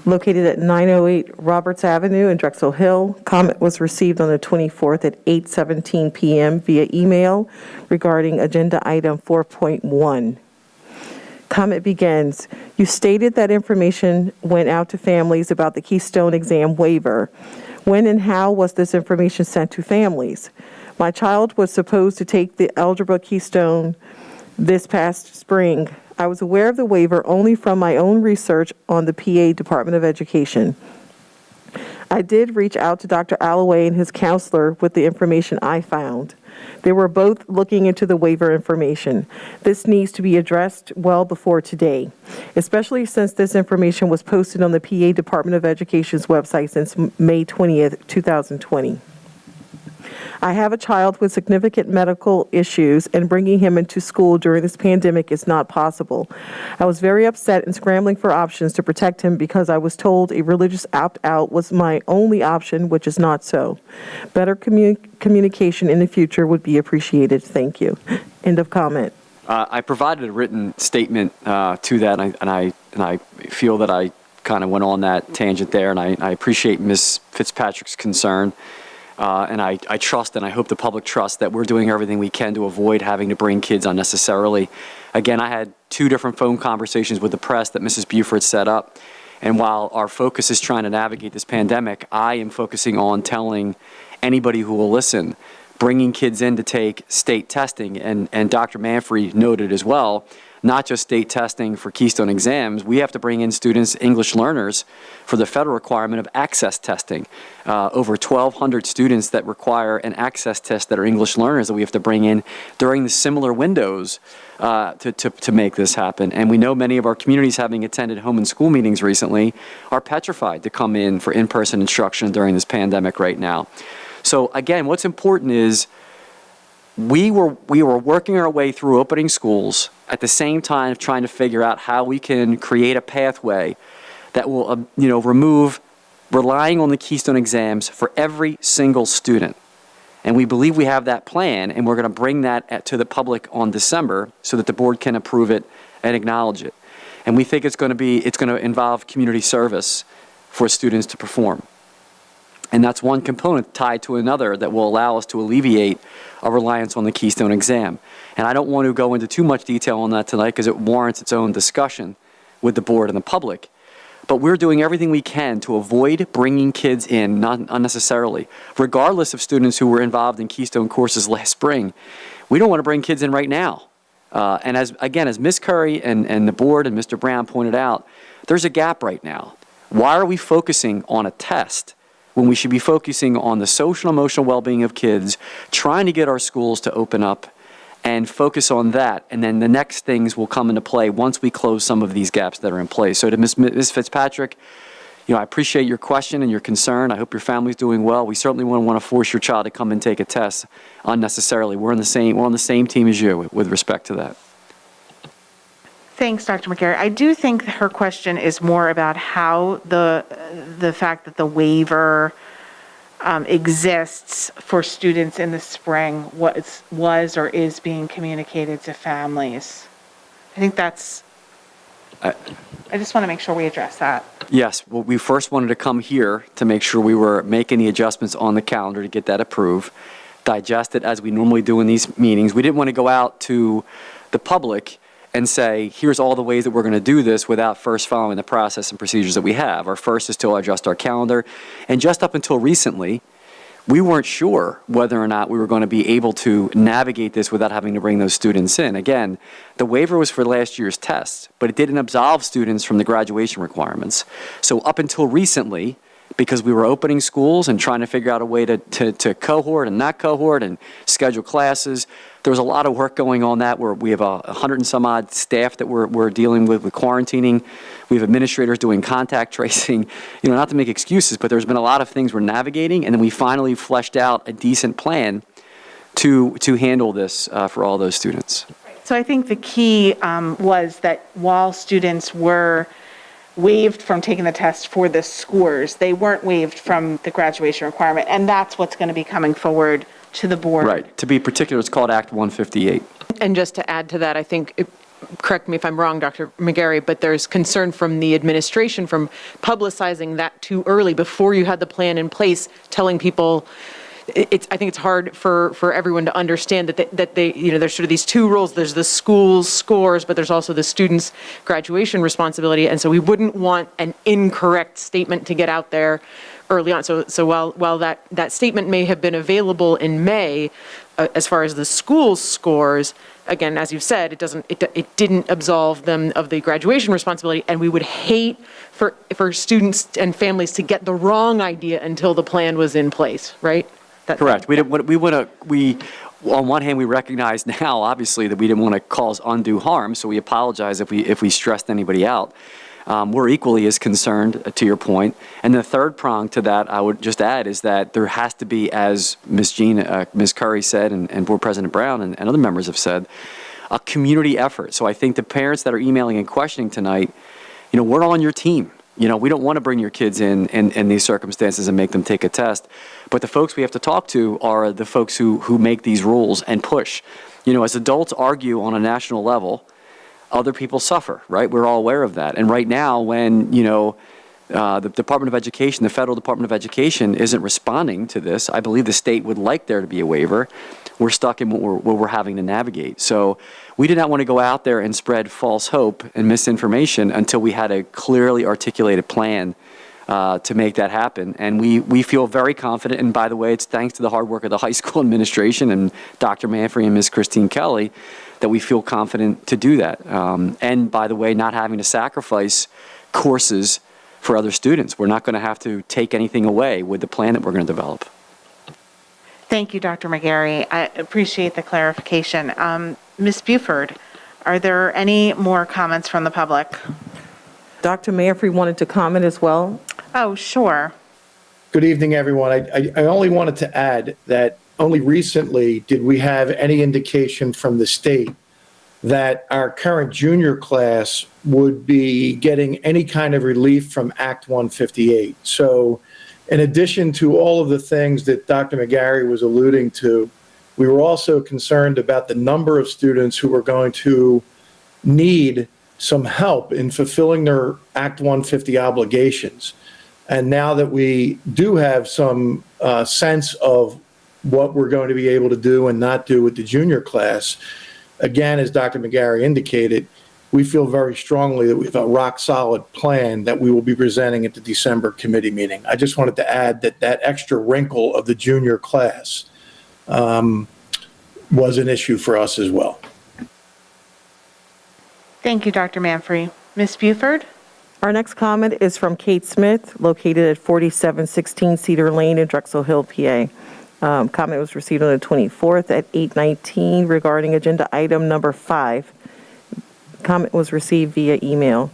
located at 908 Roberts Avenue in Drexel Hill. Comment was received on the 24th at 8:17 p.m. via email regarding agenda item 4.1. Comment begins, you stated that information went out to families about the Keystone exam waiver. When and how was this information sent to families? My child was supposed to take the Algebra Keystone this past spring. I was aware of the waiver only from my own research on the PA Department of Education. I did reach out to Dr. Alloway and his counselor with the information I found. They were both looking into the waiver information. This needs to be addressed well before today, especially since this information was posted on the PA Department of Education's website since May 20th, 2020. I have a child with significant medical issues, and bringing him into school during this pandemic is not possible. I was very upset and scrambling for options to protect him because I was told a religious opt-out was my only option, which is not so. Better communication in the future would be appreciated. Thank you. End of comment. I provided a written statement to that, and I feel that I kind of went on that tangent there, and I appreciate Ms. Fitzpatrick's concern. And I trust and I hope the public trusts that we're doing everything we can to avoid having to bring kids unnecessarily. Again, I had 2 different phone conversations with the press that Mrs. Buford set up. And while our focus is trying to navigate this pandemic, I am focusing on telling anybody who will listen, bringing kids in to take state testing. And Dr. Manfrey noted as well, not just state testing for Keystone exams, we have to bring in students, English learners, for the federal requirement of access testing. Over 1,200 students that require an access test that are English learners that we have to bring in during the similar windows to make this happen. And we know many of our communities, having attended home and school meetings recently, are petrified to come in for in-person instruction during this pandemic right now. So again, what's important is we were working our way through opening schools at the same time trying to figure out how we can create a pathway that will remove relying on the Keystone exams for every single student. And we believe we have that plan, and we're going to bring that to the public on December so that the board can approve it and acknowledge it. And we think it's going to involve community service for students to perform. And that's one component tied to another that will allow us to alleviate a reliance on the Keystone exam. And I don't want to go into too much detail on that tonight because it warrants its own discussion with the board and the public. But we're doing everything we can to avoid bringing kids in, not unnecessarily, regardless of students who were involved in Keystone courses last spring. We don't want to bring kids in right now. And as Ms. Curry and the board and Mr. Brown pointed out, there's a gap right now. Why are we focusing on a test when we should be focusing on the social and emotional well-being of kids, trying to get our schools to open up and focus on that, and then the next things will come into play once we close some of these gaps that are in place. So to Ms. Fitzpatrick, I appreciate your question and your concern. I hope your family's doing well. We certainly wouldn't want to force your child to come and take a test unnecessarily. We're on the same team as you with respect to that. Thanks, Dr. McGarry. I do think her question is more about how the fact that the waiver exists for students in the spring was or is being communicated to families. I think I just want to make sure we address that. Yes, well, we first wanted to come here to make sure we were making the adjustments on the calendar to get that approved, digest it as we normally do in these meetings. We didn't want to go out to the public and say, here's all the ways that we're going to do this without first following the process and procedures that we have. Our first is to adjust our calendar. And just up until recently, we weren't sure whether or not we were going to be able to navigate this without having to bring those students in. Again, the waiver was for last year's tests, but it didn't absolve students from the graduation requirements. So up until recently, because we were opening schools and trying to figure out a way to cohort and not cohort and schedule classes, there was a lot of work going on that where we have 100 and some odd staff that we're dealing with quarantining. We have administrators doing contact tracing, not to make excuses, but there's been a lot of things we're navigating, and then we finally fleshed out a decent plan to handle this for all those students. So I think the key was that while students were waived from taking the test for the scores, they weren't waived from the graduation requirement, and that's what's going to be coming forward to the board. Right. To be particular, it's called Act 158. And just to add to that, I think, correct me if I'm wrong, Dr. McGarry, but there's concern from the administration from publicizing that too early before you had the plan in place, telling people. I think it's hard for everyone to understand that they there's sort of these two roles. There's the school's scores, but there's also the student's graduation responsibility. And so we wouldn't want an incorrect statement to get out there early on. So while that statement may have been available in May, as far as the school's scores, again, as you've said, it didn't absolve them of the graduation responsibility, and we would hate for students and families to get the wrong idea until the plan was in place, right? Correct. We on one hand, we recognize now, obviously, that we didn't want to cause undue harm, so we apologize if we stressed anybody out. We're equally as concerned, to your point. And the third prong to that, I would just add, is that there has to be, as Ms. Curry said, and Board President Brown and other members have said, a community effort. So I think the parents that are emailing and questioning tonight, we're on your team. We don't want to bring your kids in these circumstances and make them take a test. But the folks we have to talk to are the folks who make these rules and push. As adults argue on a national level, other people suffer, right? We're all aware of that. And right now, when, the Department of Education, the Federal Department of Education isn't responding to this, I believe the state would like there to be a waiver. We're stuck in what we're having to navigate. So we did not want to go out there and spread false hope and misinformation until we had a clearly articulated plan to make that happen. And we feel very confident, and by the way, it's thanks to the hard work of the high school administration and Dr. Manfrey and Ms. Christine Kelly that we feel confident to do that. And by the way, not having to sacrifice courses for other students. We're not going to have to take anything away with the plan that we're going to develop. Thank you, Dr. McGarry. I appreciate the clarification. Ms. Buford, are there any more comments from the public? Dr. Manfrey wanted to comment as well. Oh, sure. Good evening, everyone. I only wanted to add that only recently did we have any indication from the state that our current junior class would be getting any kind of relief from Act 158. So in addition to all of the things that Dr. McGarry was alluding to, we were also concerned about the number of students who were going to need some help in fulfilling their Act 150 obligations. And now that we do have some sense of what we're going to be able to do and not do with the junior class, again, as Dr. McGarry indicated, we feel very strongly that we have a rock-solid plan that we will be presenting at the December committee meeting. I just wanted to add that extra wrinkle of the junior class was an issue for us as well. Thank you, Dr. Manfrey. Ms. Buford? Our next comment is from Kate Smith, located at 4716 Cedar Lane in Drexel Hill, PA. Comment was received on the 24th at 8:19 regarding agenda item number 5. Comment was received via email.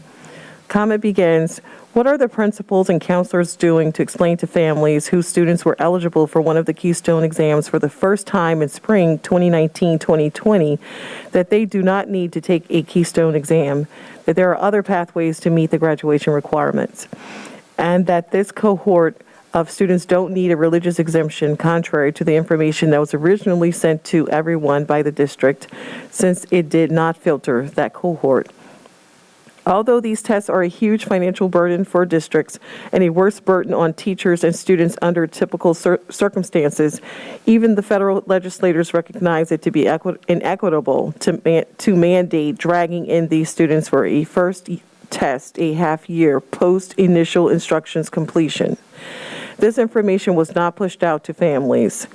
Comment begins, what are the principals and counselors doing to explain to families whose students were eligible for one of the Keystone exams for the first time in spring 2019-2020 that they do not need to take a Keystone exam, that there are other pathways to meet the graduation requirements, and that this cohort of students don't need a religious exemption contrary to the information that was originally sent to everyone by the district since it did not filter that cohort. Although these tests are a huge financial burden for districts and a worse burden on teachers and students under typical circumstances, even the federal legislators recognize it to be inequitable to mandate dragging in these students for a first test a half year post initial instructions completion. This information was not pushed out to families.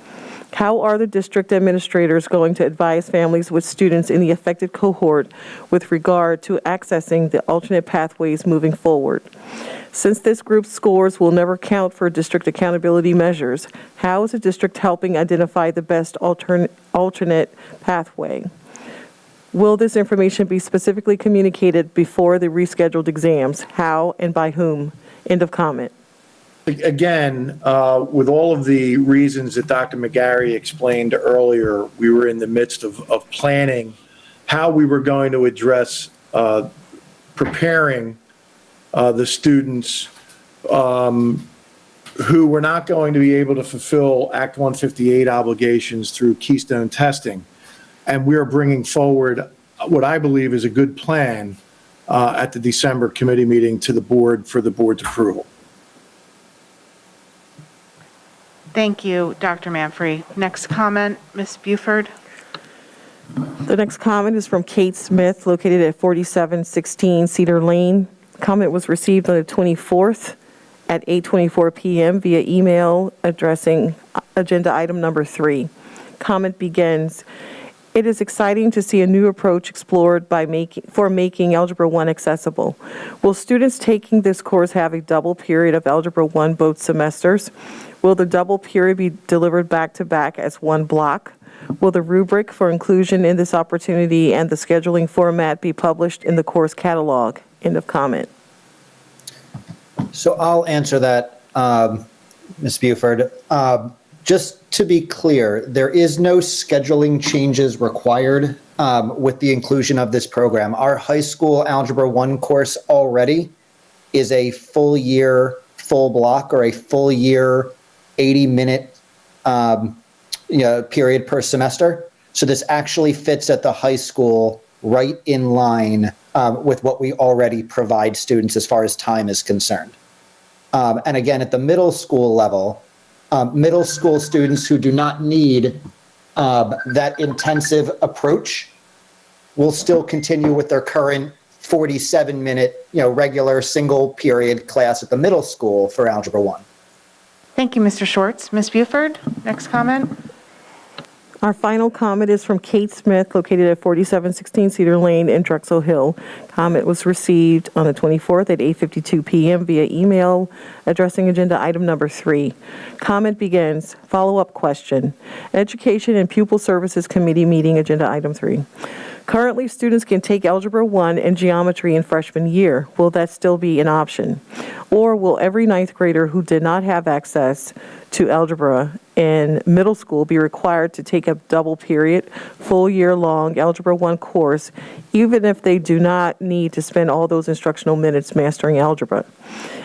How are the district administrators going to advise families with students in the affected cohort with regard to accessing the alternate pathways moving forward? Since this group's scores will never count for district accountability measures, how is the district helping identify the best alternate pathway? Will this information be specifically communicated before the rescheduled exams? How and by whom? End of comment. Again, with all of the reasons that Dr. McGarry explained earlier, we were in the midst of planning how we were going to address preparing the students who were not going to be able to fulfill Act 158 obligations through Keystone testing. And we are bringing forward what I believe is a good plan at the December committee meeting to the board for the board's approval. Thank you, Dr. Manfrey. Next comment, Ms. Buford. The next comment is from Kate Smith, located at 4716 Cedar Lane. Comment was received on the 24th at 8:24 p.m. via email addressing agenda item number 3. Comment begins, it is exciting to see a new approach explored for making Algebra 1 accessible. Will students taking this course have a double period of Algebra 1 both semesters? Will the double period be delivered back-to-back as one block? Will the rubric for inclusion in this opportunity and the scheduling format be published in the course catalog? End of comment. So I'll answer that, Ms. Buford. Just to be clear, there is no scheduling changes required with the inclusion of this program. Our high school Algebra 1 course already is a full year, full block, or a full year 80-minute period per semester. So this actually fits at the high school right in line with what we already provide students as far as time is concerned. And again, at the middle school level, middle school students who do not need that intensive approach will still continue with their current 47-minute, regular single period class at the middle school for Algebra 1. Thank you, Mr. Schwartz. Ms. Buford, next comment. Our final comment is from Kate Smith, located at 4716 Cedar Lane in Drexel Hill. Comment was received on the 24th at 8:52 p.m. via email addressing agenda item number 3. Comment begins, follow-up question. Education and Pupil Services Committee meeting, agenda item 3. Currently, students can take Algebra 1 and Geometry in freshman year. Will that still be an option? Or will every ninth grader who did not have access to algebra in middle school be required to take a double period, full year-long Algebra 1 course, even if they do not need to spend all those instructional minutes mastering algebra?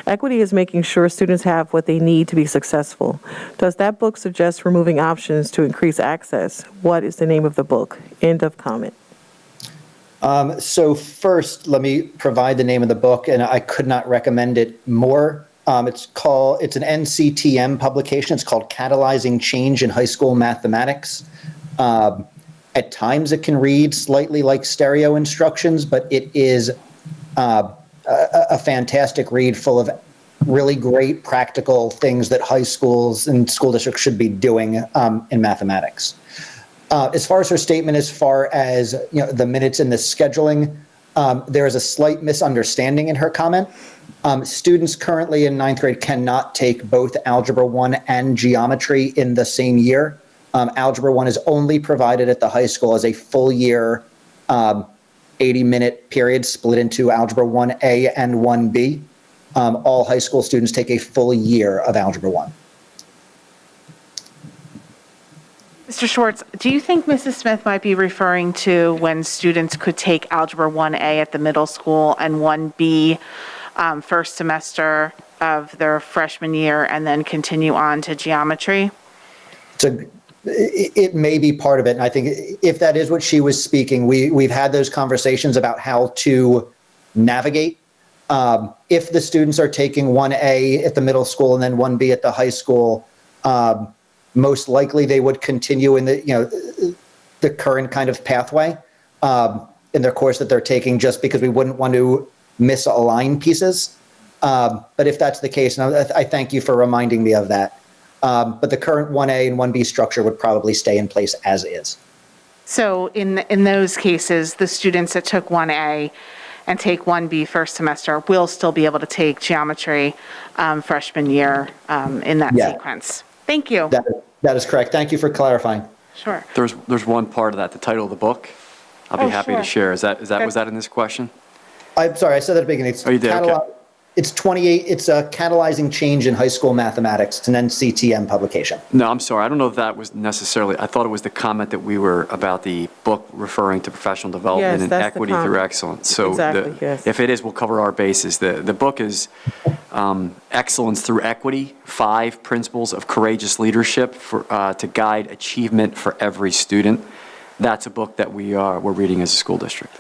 Equity is making sure students have what they need to be successful. Does that book suggest removing options to increase access? What is the name of the book? End of comment. So first, let me provide the name of the book, and I could not recommend it more. It's an NCTM publication. It's called Catalyzing Change in High School Mathematics. At times it can read slightly like stereo instructions, but it is a fantastic read full of really great practical things that high schools and school districts should be doing in mathematics. As far as her statement, as far as the minutes in the scheduling, there is a slight misunderstanding in her comment. Students currently in ninth grade cannot take both Algebra 1 and Geometry in the same year. Algebra 1 is only provided at the high school as a full year 80-minute periods split into Algebra 1A and 1B. All high school students take a full year of Algebra 1. Mr. Schwartz, do you think Mrs. Smith might be referring to when students could take Algebra 1A at the middle school and 1B first semester of their freshman year and then continue on to geometry? So it may be part of it. And I think if that is what she was speaking, we've had those conversations about how to navigate. If the students are taking 1A at the middle school and then 1B at the high school, most likely they would continue in the current kind of pathway in their course that they're taking, just because we wouldn't want to misalign pieces. But if that's the case, and I thank you for reminding me of that. But the current 1A and 1B structure would probably stay in place as is. So in those cases, the students that took 1A and take 1B first semester will still be able to take geometry freshman year in that sequence. Thank you. That is correct. Thank you for clarifying. Sure. There's one part of that, the title of the book. I'll be happy to share. Was that in this question? I'm sorry, I said that at the beginning. Oh, you did? Okay. It's 28. It's a Catalyzing Change in High School Mathematics. It's an NCTM publication. No, I'm sorry. I don't know if that was necessarily, I thought it was the comment that we were about the book referring to professional development and equity through excellence. So Exactly, yes. if it is, we'll cover our bases. The book is Excellence Through Equity, 5 Principles of Courageous Leadership to Guide Achievement for Every Student. That's a book that we're reading as a school district.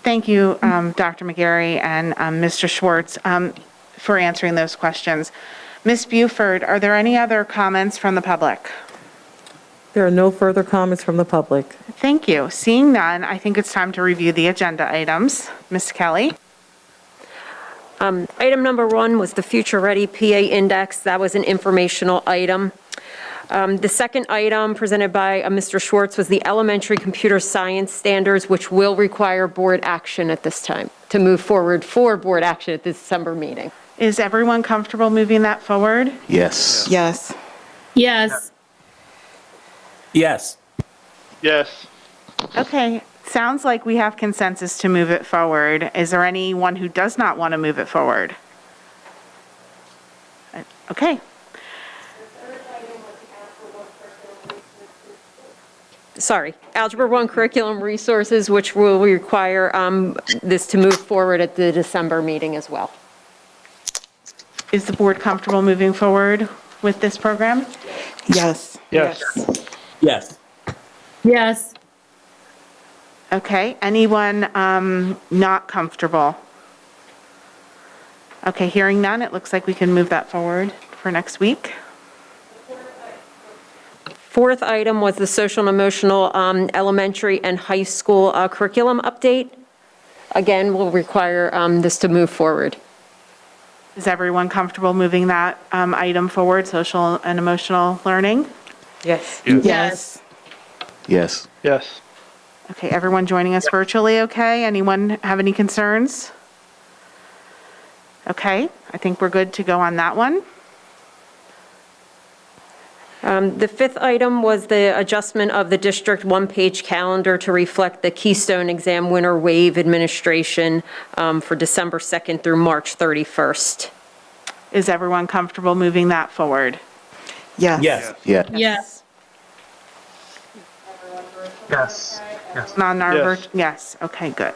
Thank you, Dr. McGarry and Mr. Schwartz, for answering those questions. Ms. Buford, are there any other comments from the public? There are no further comments from the public. Thank you. Seeing none, I think it's time to review the agenda items. Ms. Kelly? Item number 1 was the Future Ready PA Index. That was an informational item. The second item presented by Mr. Schwartz was the elementary computer science standards, which will require board action at this time to move forward for board action at the December meeting. Is everyone comfortable moving that forward? Yes. Yes. Yes. Yes. Yes. Okay, sounds like we have consensus to move it forward. Is there anyone who does not want to move it forward? Okay. Sorry, Algebra 1 curriculum resources, which will require this to move forward at the December meeting as well. Is the board comfortable moving forward with this program? Yes. Yes. Yes. Yes. Okay, anyone not comfortable? Okay, hearing none, it looks like we can move that forward for next week. Fourth item was the social and emotional elementary and high school curriculum update. Again, will require this to move forward. Is everyone comfortable moving that item forward, social and emotional learning? Yes. Yes. Yes. Yes. Okay, everyone joining us virtually, okay? Anyone have any concerns? Okay, I think we're good to go on that one. The fifth item was the adjustment of the district one-page calendar to reflect the Keystone exam winner wave administration for December 2nd through March 31st. Is everyone comfortable moving that forward? Yes. Yes. Yeah. Yes. Yes. Yes. Yes, okay, good.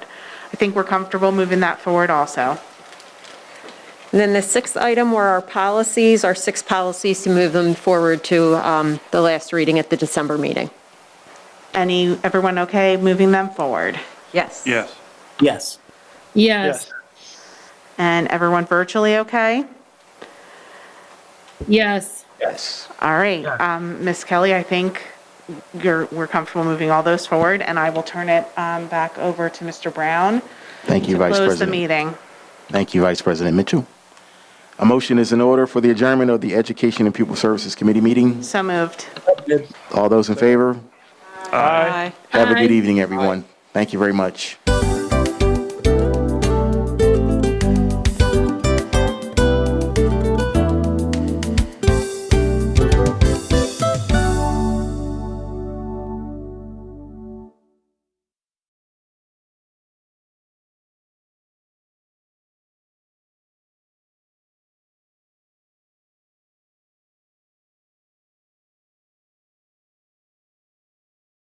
I think we're comfortable moving that forward also. And then the sixth item were our policies, our 6 policies to move them forward to the last reading at the December meeting. Everyone okay moving them forward? Yes. Yes. Yes. Yes. And everyone virtually okay? Yes. Yes. All right, Ms. Kelly, I think we're comfortable moving all those forward, and I will turn it back over to Mr. Brown. Thank you, Vice Close President. the meeting. Thank you, Vice President Mitchell. A motion is in order for the adjournment of the Education and Pupil Services Committee meeting. So moved. All those in favor? Aye. Have a good Aye. evening, everyone. Thank you very much.